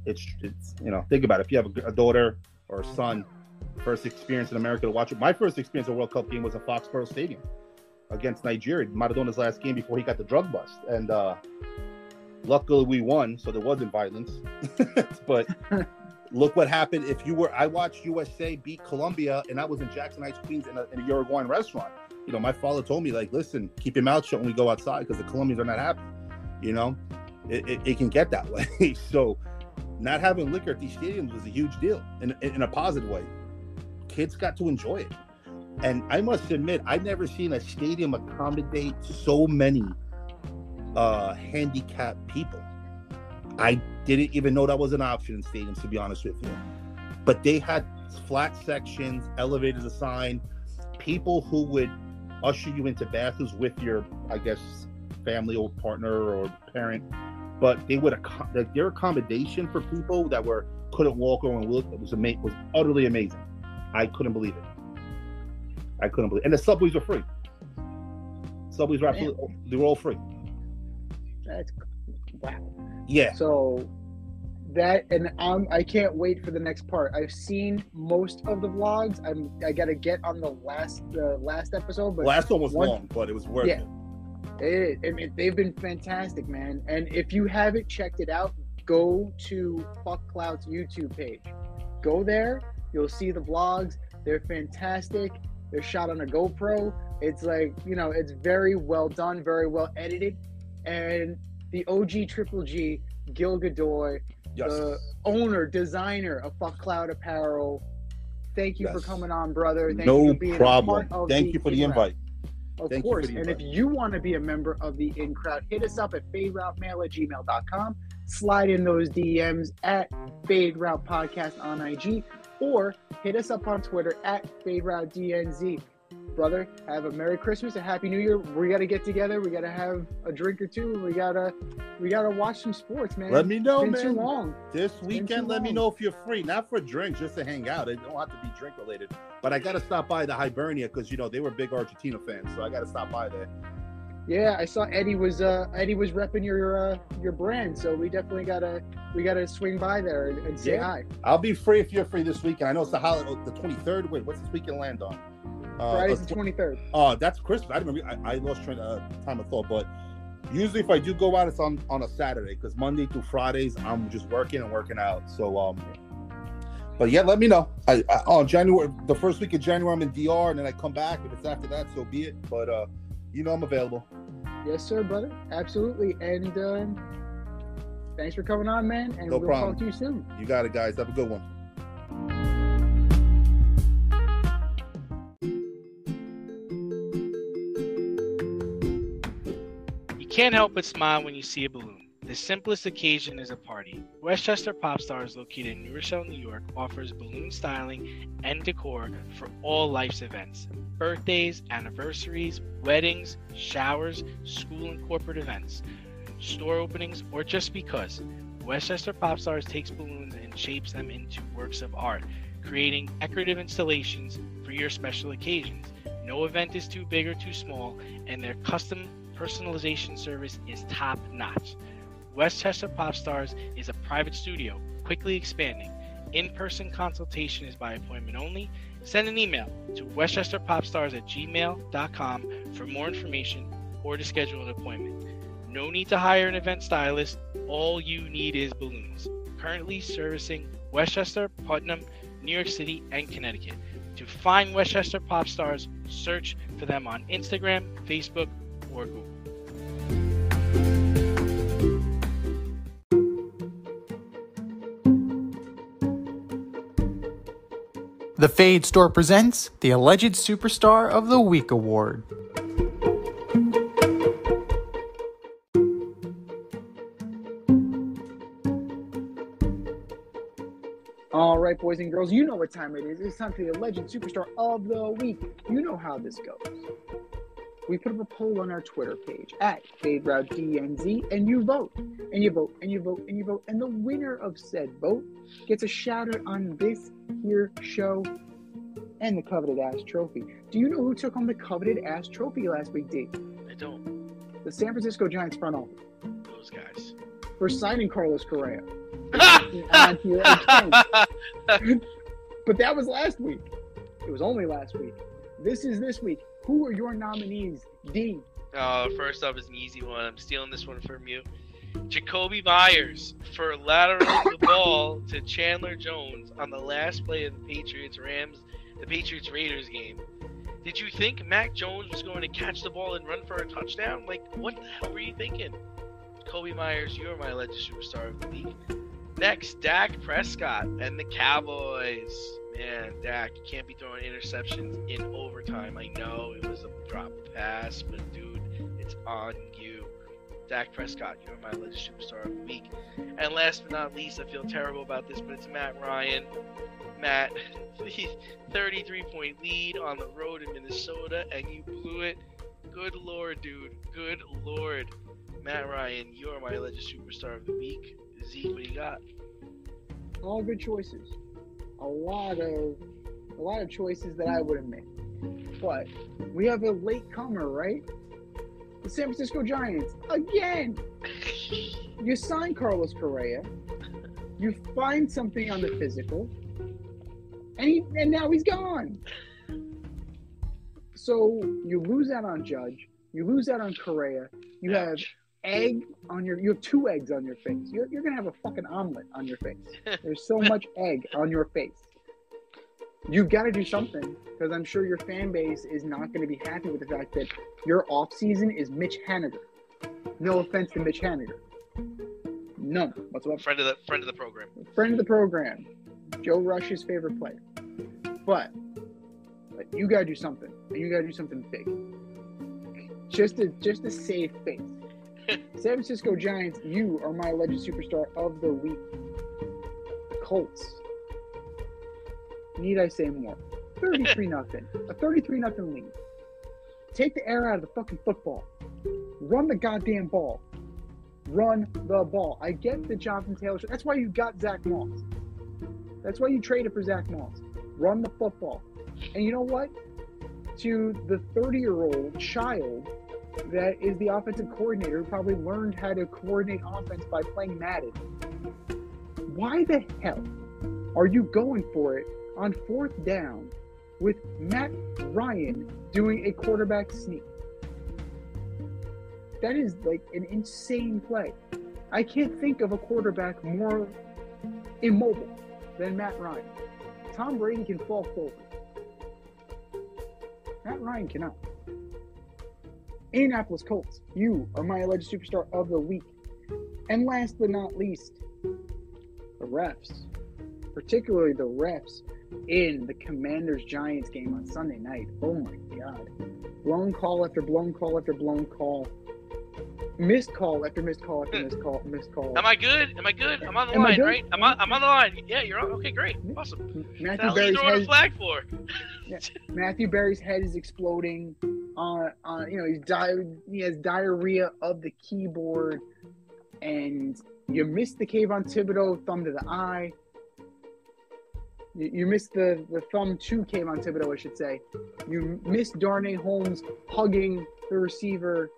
it's you know, think about it. If you have a daughter or a son. First experience in America to watch it. My first experience at a World Cup game was at Foxborough Stadium against Nigeria. Maradona's last game before he got the drug bust. And luckily we won, so there wasn't violence. But look what happened I watched USA beat Colombia, and I was in Jackson Heights, Queens in a Uruguayan restaurant. You know, my father told me, like, listen, keep your mouth shut when we go outside because the Colombians are not happy. You know, it can get that way. So not having liquor at these stadiums was a huge deal in a positive way. Kids got to enjoy it. And I must admit, I've never seen a stadium accommodate so many handicapped people. I didn't even know that was an option in stadiums, to be honest with you. But they had flat sections, elevators assigned, people who would usher you into bathrooms with your, I guess, family or partner or parent. But they would their accommodation for people that couldn't walk or look was utterly amazing. I couldn't believe it. And the subways were free. Subways were absolutely, they were all free. That's wow. Yeah. So that, and I can't wait for the next part. I've seen most of the vlogs. I gotta get on the last episode, but last one was long, but it was worth it. I mean, they've been fantastic, man. And if you haven't checked it out, go to Fuck Clout's YouTube page. Go there. You'll see the vlogs. They're fantastic. They're shot on a GoPro. It's like, you know, it's very well done, very well edited. And the OG Triple G, Gil Godoy, yes, the owner, designer of Fuck Clout Apparel, thank you for Yes. coming on, brother. Thank you No for being a problem. part of Thank you for the In-Crowd. invite. Of Thank you for course. the And if invite. you want to be a member of the In-Crowd, hit us up at faderoutemail@gmail.com. Slide in those DMs at Fade Route Podcast on IG, or hit us up on Twitter at FadeRouteDNZ. Brother, have a Merry Christmas, a Happy New Year. We got to get together. We got to have a drink or two. We gotta watch some sports, man. Let me know, it's been man. Too long. This Been weekend, too let me long. know if you're free. Not for drinks, just to hang out. It don't have to be drink related. But I got to stop by the Hibernia because, they were big Argentina fans. So I got to stop by there. Yeah, I saw Eddie was repping your brand, so we definitely gotta swing by there and say hi. I'll be free if you're free this weekend. I know it's the holiday, the 23rd. Wait, what's this weekend land on? Friday's the 23rd. Oh, that's Christmas. I remember. I lost time of thought. But usually, if I do go out, it's on a Saturday because Monday through Fridays I'm just working and working out. So but yeah, let me know. On January, the first week of January, I'm in DR, and then I come back. If it's after that, so be it. But I'm available. Yes, sir, brother. Absolutely. And thanks for coming on, man. And No we'll problem. talk to you soon. You got it, guys. Have a good one. You can't help but smile when you see a balloon. The simplest occasion is a party. Westchester Pop Stars, located in New Rochelle, New York, offers balloon styling and decor for all life's events. Birthdays, anniversaries, weddings, showers, school and corporate events, store openings, or just because. Westchester Pop Stars takes balloons and shapes them into works of art, creating decorative installations for your special occasions. No event is too big or too small, and their custom personalization service is top-notch. Westchester Pop Stars is a private studio, quickly expanding. In-person consultation is by appointment only. Send an email to westchesterpopstars@gmail.com for more information or to schedule an appointment. No need to hire an event stylist. All you need is balloons. Currently servicing Westchester, Putnam, New York City, and Connecticut. To find Westchester Pop Stars, search for them on Instagram, Facebook, or Google. The Fade Store presents the Alleged Superstar of the Week Award. All right, boys and girls, you know what time it is. It's time for the Alleged Superstar of the Week. You know how this goes. We put up a poll on our Twitter page at FadeRouteDNZ, and you vote, and you vote, and you vote, and you vote, and the winner of said vote gets a shout out on this here show and the coveted ass trophy. Do you know who took home the coveted ass trophy last week, D? I don't. The San Francisco Giants front office Those guys. for signing Carlos Correa. On here again. But that was last week. It was only last week. This is this week. Who are your nominees, D? First off is an easy one. I'm stealing this one from you. Jacoby Myers for lateraling the ball to Chandler Jones on the last play of the Patriots-Raiders game. Did you think Mac Jones was going to catch the ball and run for a touchdown? Like, what the hell were you thinking? Jacoby Myers, you're my Alleged Superstar of the Week. Next, Dak Prescott and the Cowboys. Man, Dak, you can't be throwing interceptions in overtime. I know it was a drop pass, but dude, it's on you. Dak Prescott, you're my Alleged Superstar of the Week. And last but not least, I feel terrible about this, but it's Matt Ryan. Matt, 33-point lead on the road in Minnesota, and you blew it. Good Lord, dude. Good Lord. Matt Ryan, you're my Alleged Superstar of the Week. Zeke, what do you got? All good choices. A lot of choices that I would have made. But we have a late comer, right? The San Francisco Giants again. You sign Carlos Correa. You find something on the physical, and now he's gone. So you lose out on Judge. You lose out on Correa. You have egg on you have 2 eggs on your face. You're gonna have a fucking omelet on your face. There's so much egg on your face. You've got to do something, because I'm sure your fan base is not going to be happy with the fact that your off season is Mitch Haniger. No offense to Mitch Haniger. None whatsoever. Friend of the program. Friend of the program. Joe Rush's favorite player. But you gotta do something, and you gotta do something big. Just to save face. San Francisco Giants, you are my alleged superstar of the week. The Colts. Need I say more? 33-0. A 33-0 lead. Take the air out of the fucking football. Run the goddamn ball. Run the ball. I get the Jonathan Taylor. That's why you got Zach Moss. That's why you traded for Zach Moss. Run the football. And you know what? To the 30-year-old child that is the offensive coordinator who probably learned how to coordinate offense by playing Madden, why the hell are you going for it on 4th down with Matt Ryan doing a quarterback sneak? That is like an insane play. I can't think of a quarterback more immobile than Matt Ryan. Tom Brady can fall forward. Matt Ryan cannot. Indianapolis Colts, you are my alleged superstar of the week. And last but not least, the refs. Particularly the refs in the Commanders-Giants game on Sunday night. Oh my God. Blown call after blown call after blown call. Missed call after missed call after missed call. Am I good? I'm on the line, right? I'm on the line. Yeah, you're on. Okay, great. Awesome. Matthew Berry's throwing a flag for? Yeah, Matthew Berry's head is exploding. He has diarrhea of the keyboard, and you missed the Kayvon Thibodeau thumb to the eye. You missed the thumb to Kayvon Thibodeau, I should say. You missed Darnay Holmes hugging the receiver.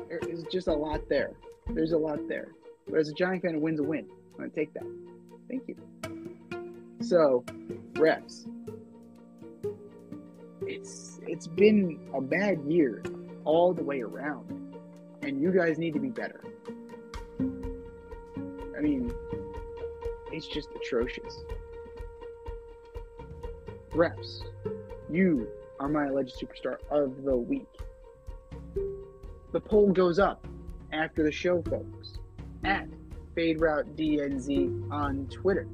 There's just a lot there. There's a lot there. But as a Giant fan, a win's a win. I'm going to take that. Thank you. So, refs. It's been a bad year all the way around. And you guys need to be better. I mean, it's just atrocious. Refs, you are my alleged superstar of the week. The poll goes up after the show, folks, at FadeRouteDNZ on Twitter.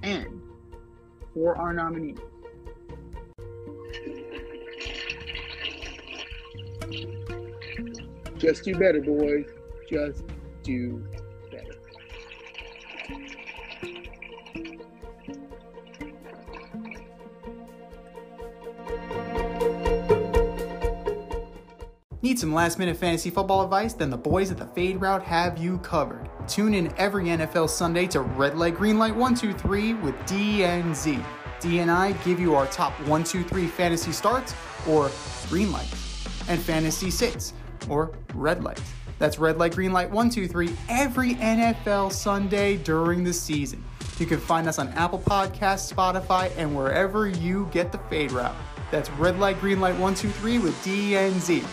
And for our nominee, just do better, boys. Just do better. Need some last-minute fantasy football advice? Then the boys at the Fade Route have you covered. Tune in every NFL Sunday to Red Light, Green Light 1, 2, 3 with DNZ. D and I give you our top 1, 2, 3 fantasy starts, or green light, and fantasy sits, or red light. That's Red Light, Green Light 1, 2, 3 every NFL Sunday during the season. You can find us on Apple Podcasts, Spotify, and wherever you get the Fade Route. That's Red Light, Green Light 1, 2, 3 with DNZ.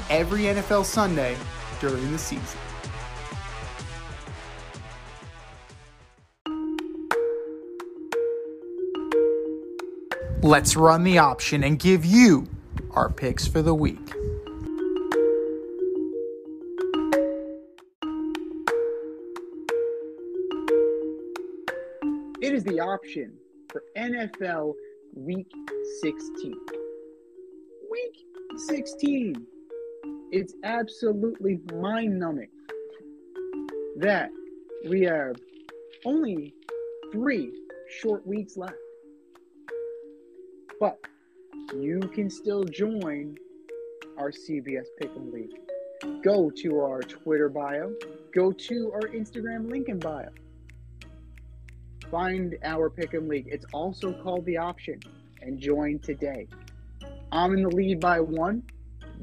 Every NFL Sunday during the season. Let's run the option and give you our picks for the week. It is the option for NFL Week 16. Week 16. It's absolutely mind-numbing that we have only 3 short weeks left. But you can still join our CBS Pick'em League. Go to our Twitter bio. Go to our Instagram link in bio. Find our Pick'em League. It's also called The Option. And join today. I'm in the lead by 1.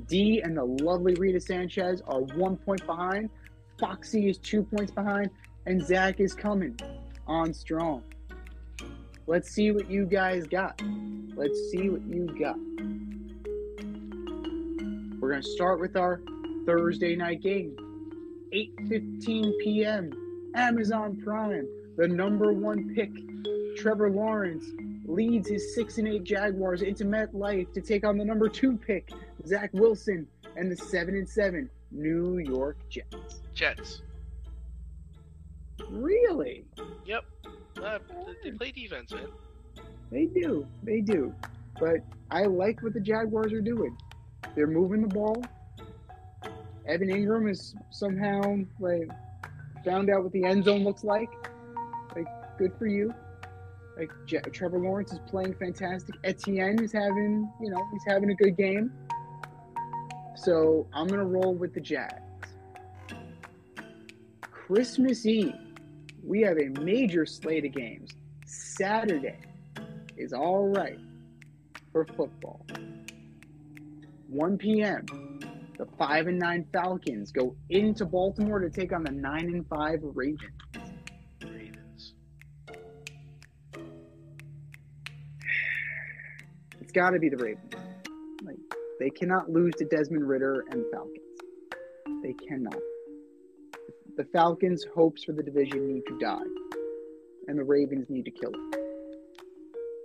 D and the lovely Rita Sanchez are 1 point behind. Foxy is 2 points behind. And Zach is coming on strong. Let's see what you guys got. Let's see what you got. We're going to start with our Thursday night game. 8:15 p.m. Amazon Prime. The number 1 pick, Trevor Lawrence, leads his 6-8 Jaguars into MetLife to take on the number 2 pick, Zach Wilson, and the 7-7 New York Jets. Jets. Really? Yep. They play defense, man. They do. But I like what the Jaguars are doing. They're moving the ball. Evan Ingram is somehow like found out what the end zone looks like. Like, good for you. Like, Trevor Lawrence is playing fantastic. Etienne is having a good game. So I'm gonna roll with the Jags. Christmas Eve, we have a major slate of games. Saturday is all right for football. 1 p.m. The 5-9 Falcons go into Baltimore to take on the 9-5 Ravens. It's got to be the Ravens. Like, they cannot lose to Desmond Ridder and the Falcons. They cannot. The Falcons' hopes for the division need to die, and the Ravens need to kill it.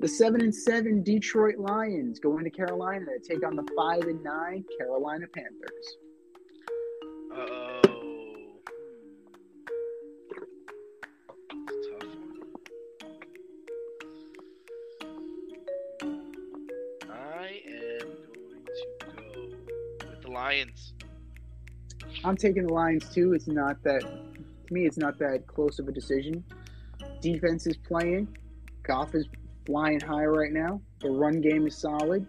The 7-7 Detroit Lions go into Carolina to take on the 5-9 Carolina Panthers. Uh-oh. That's a tough one. I am going to go with the Lions. I'm taking the Lions too. To me, it's not that close of a decision. Defense is playing. Goff is flying high right now. The run game is solid.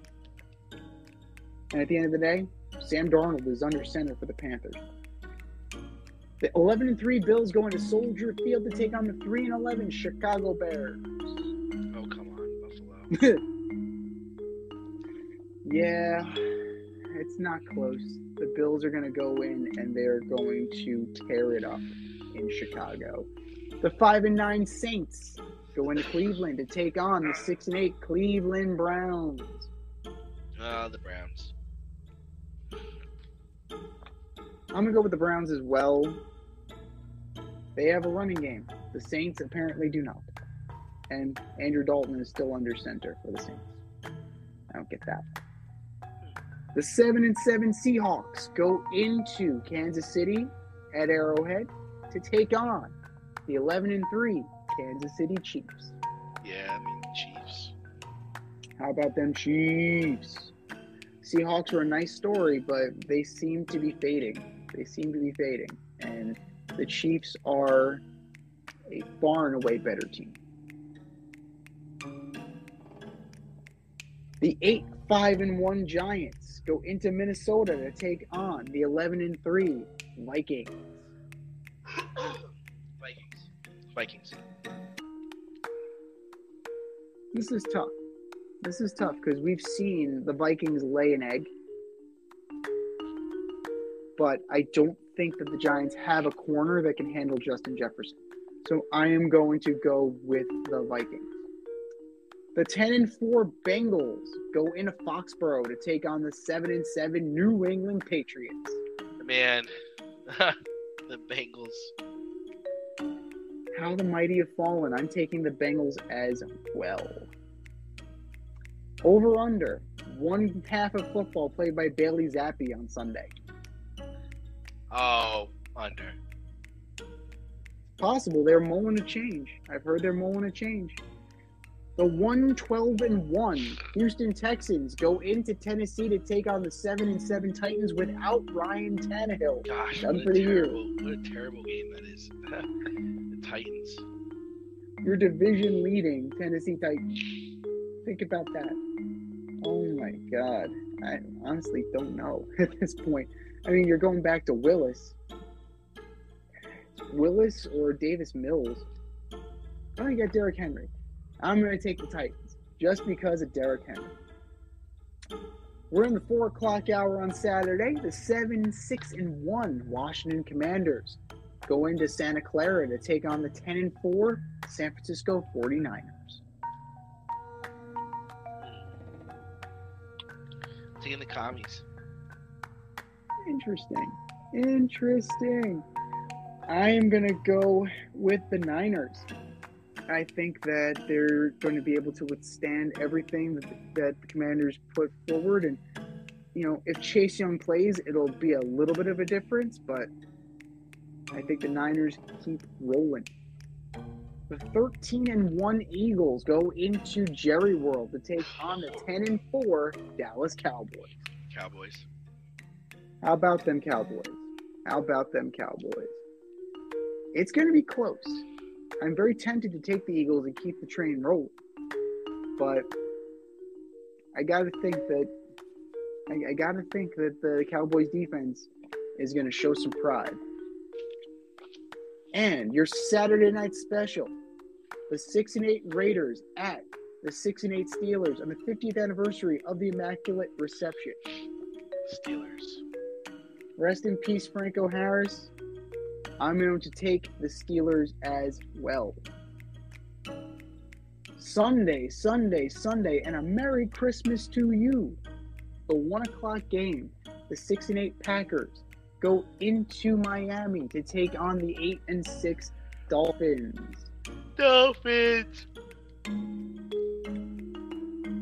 And at the end of the day, Sam Darnold is under center for the Panthers. The 11-3 Bills go into Soldier Field to take on the 3-11 Chicago Bears. Oh, come on, Buffalo. Yeah, it's not close. The Bills are going to go in and they're going to tear it up in Chicago. The 5-9 Saints go into Cleveland to take on the 6-8 Cleveland Browns. The Browns. I'm going to go with the Browns as well. They have a running game. The Saints apparently do not. And Andrew Dalton is still under center for the Saints. I don't get that. The 7-7 Seahawks go into Kansas City at Arrowhead to take on the 11-3 Kansas City Chiefs. Yeah, I mean, Chiefs. How about them Chiefs? Seahawks were a nice story, but they seem to be fading. And the Chiefs are a far and away better team. The 8-5-1 Giants go into Minnesota to take on the 11-3 Vikings. Vikings. This is tough because we've seen the Vikings lay an egg, but I don't think that the Giants have a corner that can handle Justin Jefferson. So I am going to go with the Vikings. The 10-4 Bengals go into Foxborough to take on the 7-7 New England Patriots. Man, the Bengals. How the mighty have fallen. I'm taking the Bengals as well. Over under, 1 half of football played by Bailey Zappi on Sunday. Oh, under. Possible. They're mulling a change. I've heard they're mulling a change. The 1-12-1 Houston Texans go into Tennessee to take on the 7-7 Titans without Ryan Tannehill. Gosh, done what for a the year. terrible game that is. The Titans. Your division leading Tennessee Titans. Think about that. Oh my God. I honestly don't know at this point. I mean, you're going back to Willis or Davis Mills. Oh, you got Derrick Henry. I'm going to take the Titans just because of Derrick Henry. We're in the 4 o'clock hour on Saturday. The 7-6-1 Washington Commanders go into Santa Clara to take on the 10-4 San Francisco 49ers. Taking the commies. Interesting. I am going to go with the Niners. I think that they're going to be able to withstand everything that the Commanders put forward. And, if Chase Young plays, it'll be a little bit of a difference. But I think the Niners keep rolling. The 13-1 Eagles go into Jerry World to take on the 10-4 Dallas Cowboys. Cowboys. How about them Cowboys? It's going to be close. I'm very tempted to take the Eagles and keep the train rolling. But I got to think that the Cowboys defense is going to show some pride. And your Saturday night special, the 6-8 Raiders at the 6-8 Steelers on the 50th anniversary of the Immaculate Reception. Steelers. Rest in peace, Franco Harris. I'm going to take the Steelers as well. Sunday, and a Merry Christmas to you. The 1 o'clock game, the 6-8 Packers go into Miami to take on the 8-6 Dolphins. Dolphins.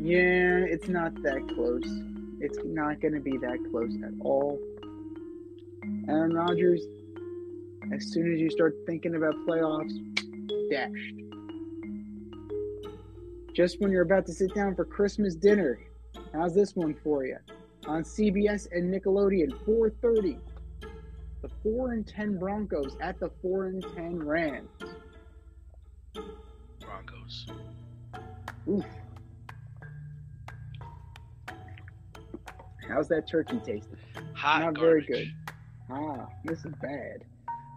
Yeah, it's not that close. It's not going to be that close at all. Aaron Rodgers, as soon as you start thinking about playoffs, dashed. Just when you're about to sit down for Christmas dinner, how's this one for you? On CBS and Nickelodeon, 4:30. The 4-10 Broncos at the 4-10 Rams. Broncos. Oof. How's that turkey tasting? Hot Not garbage. very good. This is bad.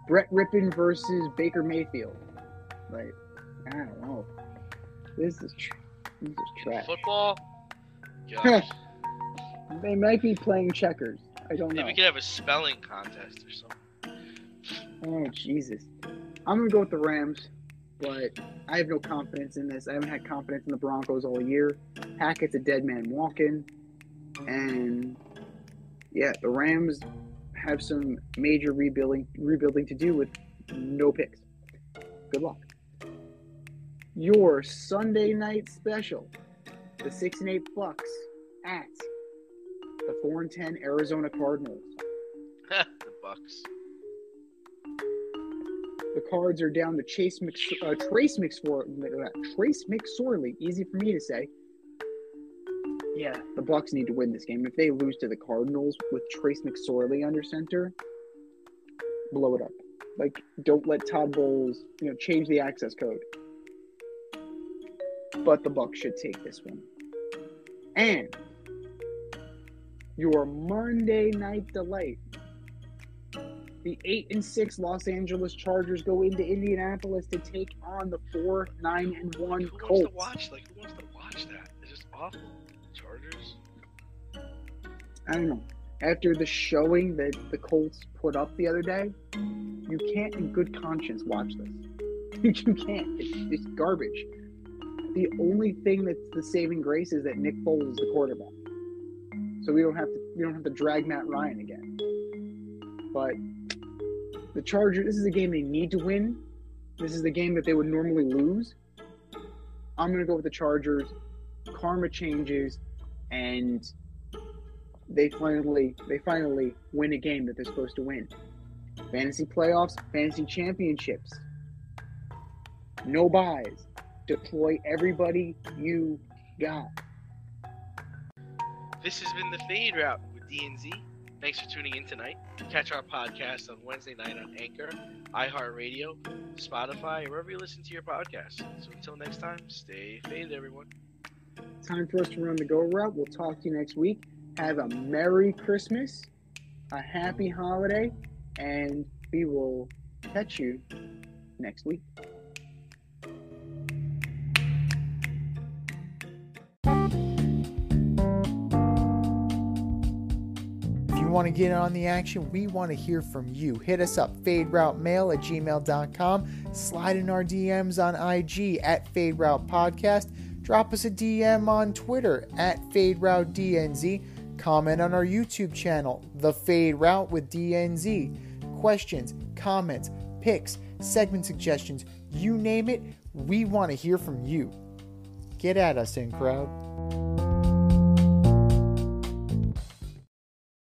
Brett Rippon versus Baker Mayfield. Like, I don't know. This is trash. Football? Gosh. They might be playing checkers. I don't know. Maybe we could have a spelling contest or something. Oh, Jesus. I'm going to go with the Rams, but I have no confidence in this. I haven't had confidence in the Broncos all year. Hackett's a dead man walking. And, yeah, the Rams have some major rebuilding to do with no picks. Good luck. Your Sunday night special, the 6-8 Bucks at the 4-10 Arizona Cardinals. The Bucks. The Cards are down to Trace McSorley. Easy for me to say. Yeah, the Bucks need to win this game. If they lose to the Cardinals with Trace McSorley under center, blow it up. Like, don't let Todd Bowles, change the access code. But the Bucks should take this one. And your Monday night delight. The 8-6 Los Angeles Chargers go into Indianapolis to take on the 4-9-1 Who wants Colts. to watch that? It's just awful. Chargers. I don't know. After the showing that the Colts put up the other day, you can't in good conscience watch this. You can't. It's garbage. The only thing that's the saving grace is that Nick Foles is the quarterback. So we don't have to drag Matt Ryan again. But the Chargers, this is a game they need to win. This is the game that they would normally lose. I'm going to go with the Chargers. Karma changes, and they finally win a game that they're supposed to win. Fantasy playoffs, fantasy championships. No buys. Deploy everybody you got. This has been the Fade Route with DNZ. Thanks for tuning in tonight. Catch our podcast on Wednesday night on Anchor, iHeartRadio, Spotify, or wherever you listen to your podcasts. So until next time, stay faded, everyone. Time for us to run the go route. We'll talk to you next week. Have a Merry Christmas, a Happy Holiday, and we will catch you next week. Want to get on the action, we want to hear from you. Hit us up, faderoutemail@gmail.com. Slide in our DMs on IG at FadeRoutePodcast. Drop us a DM on Twitter at FadeRouteDNZ. Comment on our YouTube channel, The Fade Route with DNZ. Questions, comments, picks, segment suggestions, you name it, we want to hear from you. Get at us, in crowd.